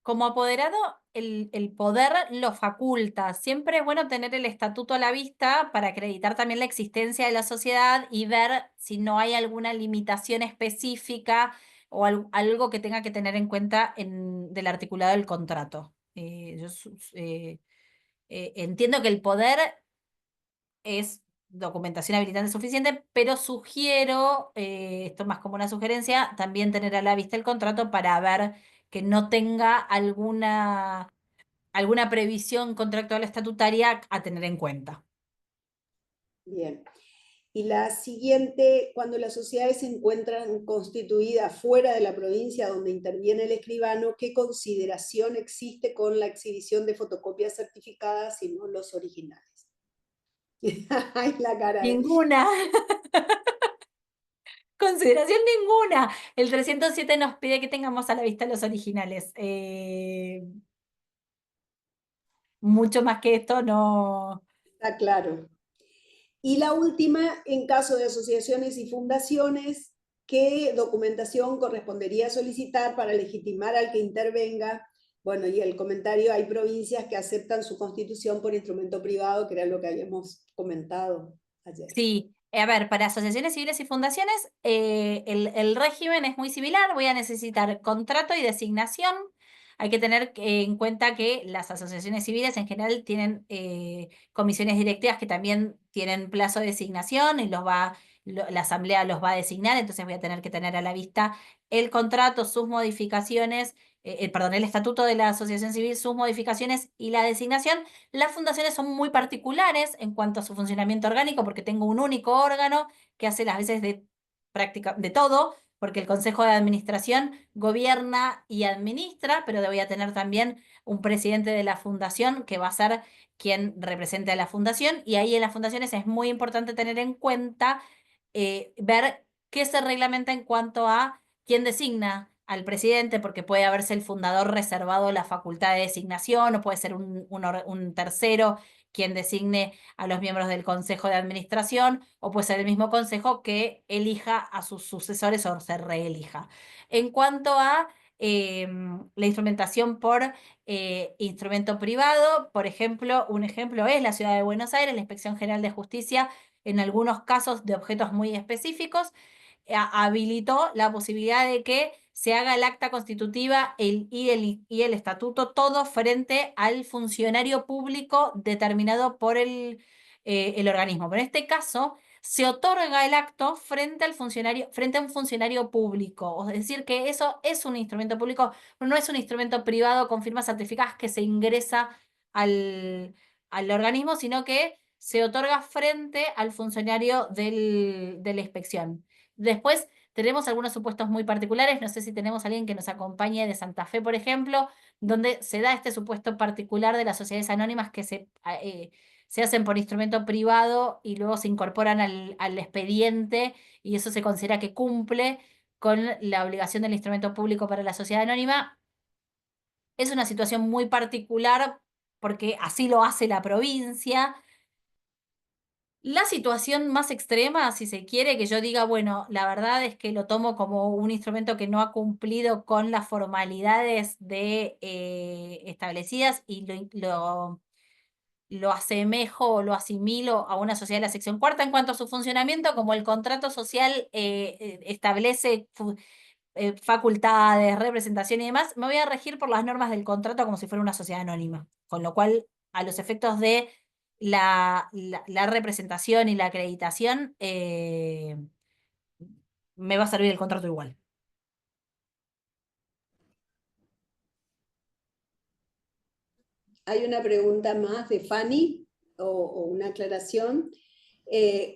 como apoderado, el poder lo faculta. Siempre es bueno tener el estatuto a la vista para acreditar también la existencia de la sociedad y ver si no hay alguna limitación específica o algo que tenga que tener en cuenta del articulado del contrato. Entiendo que el poder es documentación habilitante suficiente, pero sugiero, esto más como una sugerencia, también tener a la vista el contrato para ver que no tenga alguna previsión contractual estatutaria a tener en cuenta. Bien. Y la siguiente, cuando las sociedades se encuentran constituidas fuera de la provincia donde interviene el escribano, ¿qué consideración existe con la exhibición de fotocopias certificadas y no los originales? Ay, la cara de... Ninguna. Consideración ninguna. El 307 nos pide que tengamos a la vista los originales. Mucho más que esto no. Está claro. Y la última, en caso de asociaciones y fundaciones, ¿qué documentación correspondería solicitar para legitimar al que intervenga? Bueno, y el comentario, hay provincias que aceptan su constitución por instrumento privado, que era lo que habíamos comentado ayer. Sí, a ver, para asociaciones civiles y fundaciones, el régimen es muy similar. Voy a necesitar contrato y designación. Hay que tener en cuenta que las asociaciones civiles en general tienen comisiones directivas que también tienen plazo de designación y la asamblea los va a designar, entonces voy a tener que tener a la vista el contrato, sus modificaciones, perdón, el estatuto de la asociación civil, sus modificaciones y la designación. Las fundaciones son muy particulares en cuanto a su funcionamiento orgánico, porque tengo un único órgano que hace las veces de práctica de todo, porque el Consejo de Administración gobierna y administra, pero voy a tener también un presidente de la fundación que va a ser quien represente a la fundación, y ahí en las fundaciones es muy importante tener en cuenta ver qué se reglamenta en cuanto a quién designa al presidente, porque puede haberse el fundador reservado la facultad de designación, o puede ser un tercero quien designe a los miembros del consejo de administración, o puede ser el mismo consejo que elija a sus sucesores o se reelija. En cuanto a la instrumentación por instrumento privado, por ejemplo, un ejemplo es la Ciudad de Buenos Aires, la Inspección General de Justicia, en algunos casos de objetos muy específicos, habilitó la posibilidad de que se haga el acta constitutiva y el estatuto, todo frente al funcionario público determinado por el organismo. Pero en este caso se otorga el acto frente al funcionario, frente a un funcionario público. Es decir, que eso es un instrumento público, pero no es un instrumento privado con firmas certificadas que se ingresa al organismo, sino que se otorga frente al funcionario de la inspección. Después tenemos algunos supuestos muy particulares. No sé si tenemos a alguien que nos acompañe de Santa Fe, por ejemplo, donde se da este supuesto particular de las sociedades anónimas que se hacen por instrumento privado y luego se incorporan al expediente, y eso se considera que cumple con la obligación del instrumento público para la sociedad anónima. Es una situación muy particular porque así lo hace la provincia. La situación más extrema, si se quiere, que yo diga, bueno, la verdad es que lo tomo como un instrumento que no ha cumplido con las formalidades establecidas, y lo asemejo o lo asimilo a una sociedad de la sección cuarta en cuanto a su funcionamiento, como el contrato social establece facultades, representación y demás. Me voy a regir por las normas del contrato como si fuera una sociedad anónima, con lo cual, a los efectos de la representación y la acreditación, me va a servir el contrato igual. Hay una pregunta más de Fanny, o una aclaración.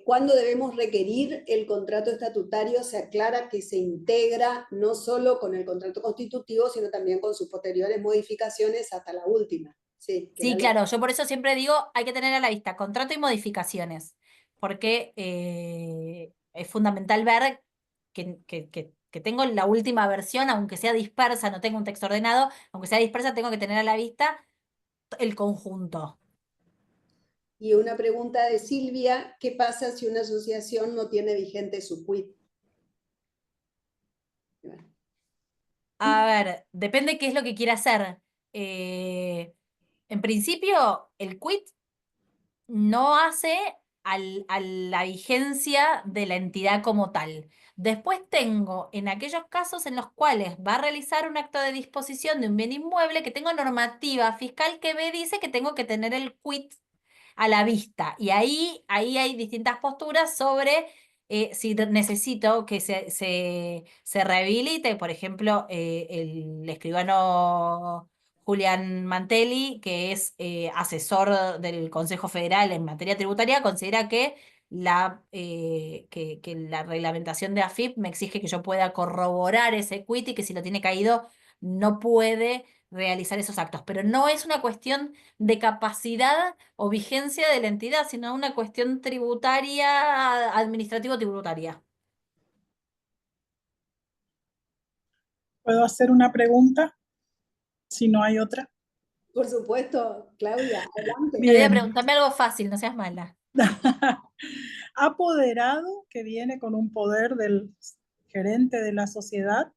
¿Cuándo debemos requerir el contrato estatutario? Se aclara que se integra no solo con el contrato constitutivo, sino también con sus posteriores modificaciones hasta la última. Sí, Sí, claro, yo por eso siempre digo, hay que tener a la vista contrato y modificaciones, porque es fundamental ver que tengo la última versión, aunque sea dispersa, no tengo un texto ordenado, aunque sea dispersa, tengo que tener a la vista el conjunto. Y una pregunta de Silvia, ¿qué pasa si una asociación no tiene vigente su quit? A ver, depende qué es lo que quiera hacer. En principio, el quit no hace a la vigencia de la entidad como tal. Después tengo, en aquellos casos en los cuales va a realizar un acto de disposición de un bien inmueble, que tengo normativa fiscal que me dice que tengo que tener el quit a la vista. Y ahí hay distintas posturas sobre si necesito que se rehabilite. Por ejemplo, el escribano Julián Mantelli, que es asesor del Consejo Federal en materia tributaria, considera que que la reglamentación de AFIP me exige que yo pueda corroborar ese quit, y que si lo tiene caído no puede realizar esos actos. Pero no es una cuestión de capacidad o vigencia de la entidad, sino una cuestión tributaria, administrativo-tributaria. ¿Puedo hacer una pregunta? Si no hay otra. Por supuesto, Claudia, adelante. Te voy a Bien, preguntarme algo fácil, no seas mala. Apoderado, que viene con un poder del gerente de la sociedad,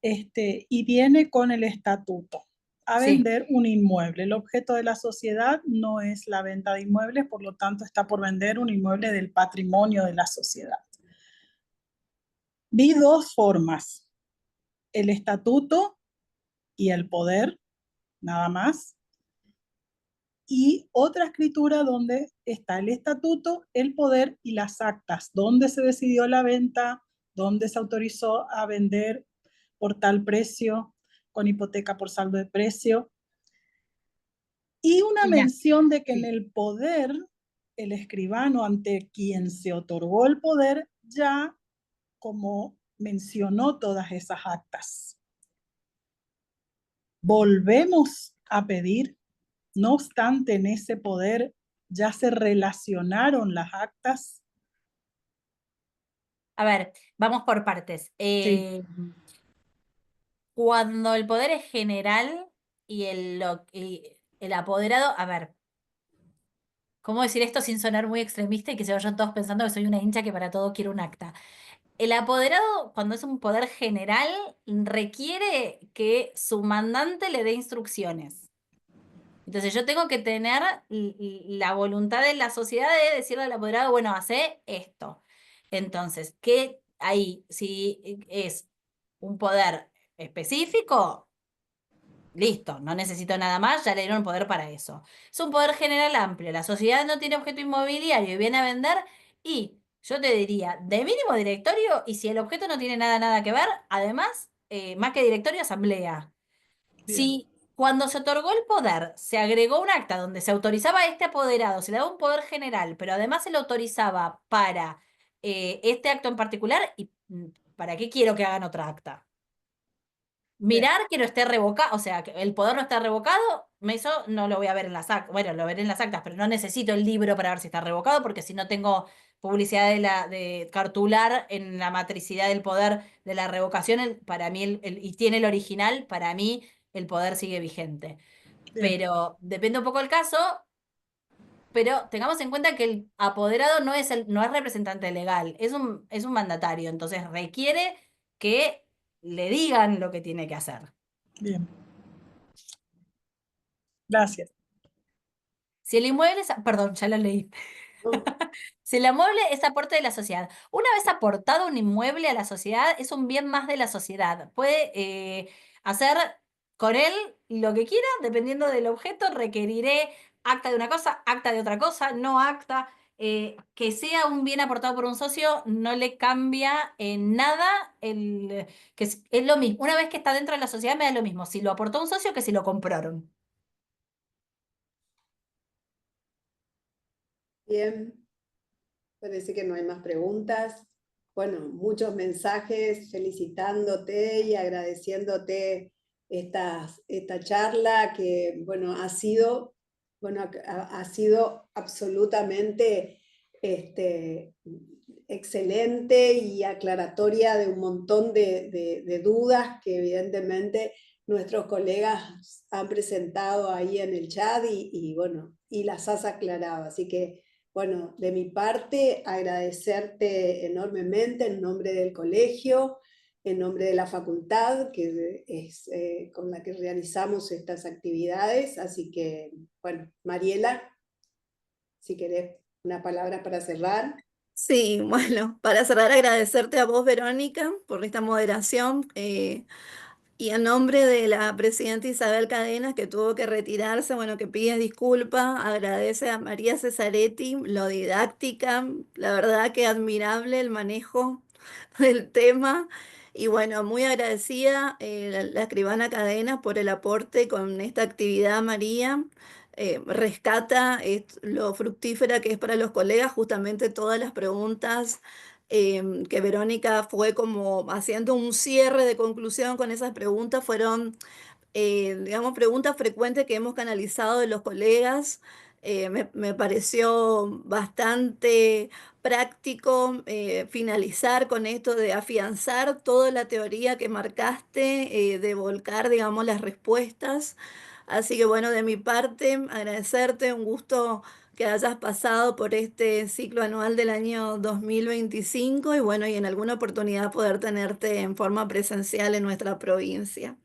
y viene con el estatuto a Sí. vender un inmueble. El objeto de la sociedad no es la venta de inmuebles, por lo tanto está por vender un inmueble del patrimonio de la sociedad. Vi dos formas, el estatuto y el poder, nada más, y otra escritura donde está el estatuto, el poder y las actas, donde se decidió la venta, donde se autorizó a vender por tal precio, con hipoteca por saldo de precio, y una Mira, mención de que en sí. el poder, el escribano ante quien se otorgó el poder, ya como mencionó todas esas actas. Volvemos a pedir, no obstante, en ese poder ya se relacionaron las actas. A ver, vamos por partes. Sí, Cuando el poder es general y y el apoderado, a ver, ¿cómo decir esto sin sonar muy extremista y que se vayan todos pensando que soy una hincha que para todo quiero un acta? El apoderado, cuando es un poder general, requiere que su mandante le dé instrucciones. Entonces yo tengo que tener la voluntad de la sociedad de decirle al apoderado, bueno, hace esto. Entonces, ¿qué ahí? Si es un poder específico, listo, no necesito nada más, ya le dieron poder para eso. Es un poder general amplio, la sociedad no tiene objeto inmobiliario y viene a vender y yo te diría, de mínimo directorio y si el objeto no tiene nada que ver, además, más que directorio, asamblea. bien, Si cuando se otorgó el poder se agregó un acta donde se autorizaba a este apoderado, se le daba un poder general, pero además se lo autorizaba para este acto en particular, ¿y para qué quiero que hagan otra acta? bien, Mirar que no esté revocado, o sea, que el poder no está revocado, eso no lo voy a ver en las actas, bueno, lo veré en las actas, pero no necesito el libro para ver si está revocado, porque si no tengo publicidad de cartular en la matricidad del poder de la revocación, para mí, y tiene el original, para mí el poder sigue vigente. bien, Pero depende un poco del caso, pero tengamos en cuenta que el apoderado no es representante legal, es un mandatario, entonces requiere que le digan lo que tiene que hacer. bien. Gracias. Si el inmueble es, perdón, ya lo leí. ¿no? Si el inmueble es aporte de la sociedad. Una vez aportado un inmueble a la sociedad, es un bien más de la sociedad. Puede hacer con él lo que quiera, dependiendo del objeto. Requeriré acta de una cosa, acta de otra cosa, no acta. Que sea un bien aportado por un socio no le cambia en nada es lo mismo. Una vez que está dentro de la sociedad me da lo mismo si lo aportó un socio que si lo compraron. Bien, parece que no hay más preguntas. Bueno, muchos mensajes felicitándote y agradeciéndote esta charla que, bueno, ha sido absolutamente excelente y aclaratoria de un montón de dudas que evidentemente nuestros colegas han presentado ahí en el chat bueno, y las has aclarado. Así que, bueno, de mi parte, agradecerte enormemente en nombre del colegio, en nombre de la facultad, que es con la que realizamos estas actividades. Así que, bueno, Mariela, si querés una palabra para cerrar. Sí, bueno, para cerrar, agradecerte a vos, Verónica, por esta moderación. Y en nombre de la presidenta Isabel Cadenas, que tuvo que retirarse, bueno, que pide disculpas, agradece a María Cesaretti, lo didáctica, la verdad que admirable el manejo del tema. Y bueno, muy agradecida la escribana Cadenas por el aporte con esta actividad, María. Rescata lo fructífera que es para los colegas, justamente todas las preguntas que Verónica fue como haciendo un cierre de conclusión con esas preguntas, fueron, digamos, preguntas frecuentes que hemos canalizado de los colegas. Me pareció bastante práctico finalizar con esto de afianzar toda la teoría que marcaste, de volcar, digamos, las respuestas. Así que bueno, de mi parte, agradecerte, un gusto que hayas pasado por este ciclo anual del año 2025 y bueno, y en alguna oportunidad poder tenerte en forma presencial en nuestra provincia.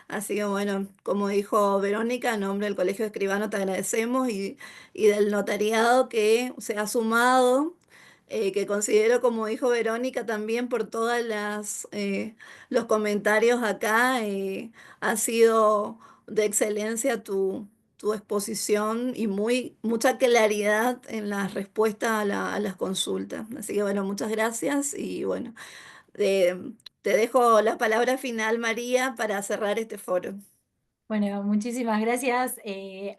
Así que bueno, como dijo Verónica, en nombre del Colegio de Escribanos te agradecemos y del notariado que se ha sumado, que considero, como dijo Verónica, también por todas los comentarios acá, ha sido de excelencia tu exposición y mucha claridad en la respuesta a las consultas. Así que bueno, muchas gracias y bueno, te dejo la palabra final, María, para cerrar este foro. Bueno, muchísimas gracias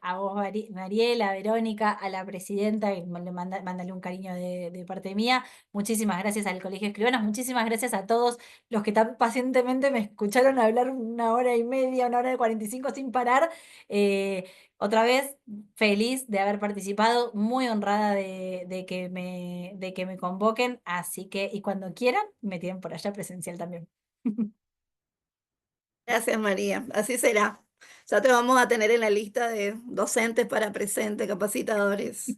a vos, Mariela, a Verónica, a la presidenta, que mándale un cariño de parte mía. Muchísimas gracias al Colegio de Escribanos, muchísimas gracias a todos los que tan pacientemente me escucharon hablar 1 hora y media, 1 hora y 45 sin parar. Otra vez, feliz de haber participado, muy honrada de que me convoquen, así que, y cuando quieran, me tienen por allá presencial también. Gracias, María. Así será. Ya te vamos a tener en la lista de docentes para presente, capacitadores.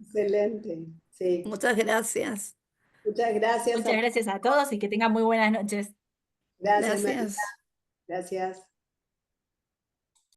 Excelente, sí. Muchas gracias. Muchas gracias Muchas a gracias a todos y que tengan muy buenas noches. Gracias, María. Gracias. Gracias.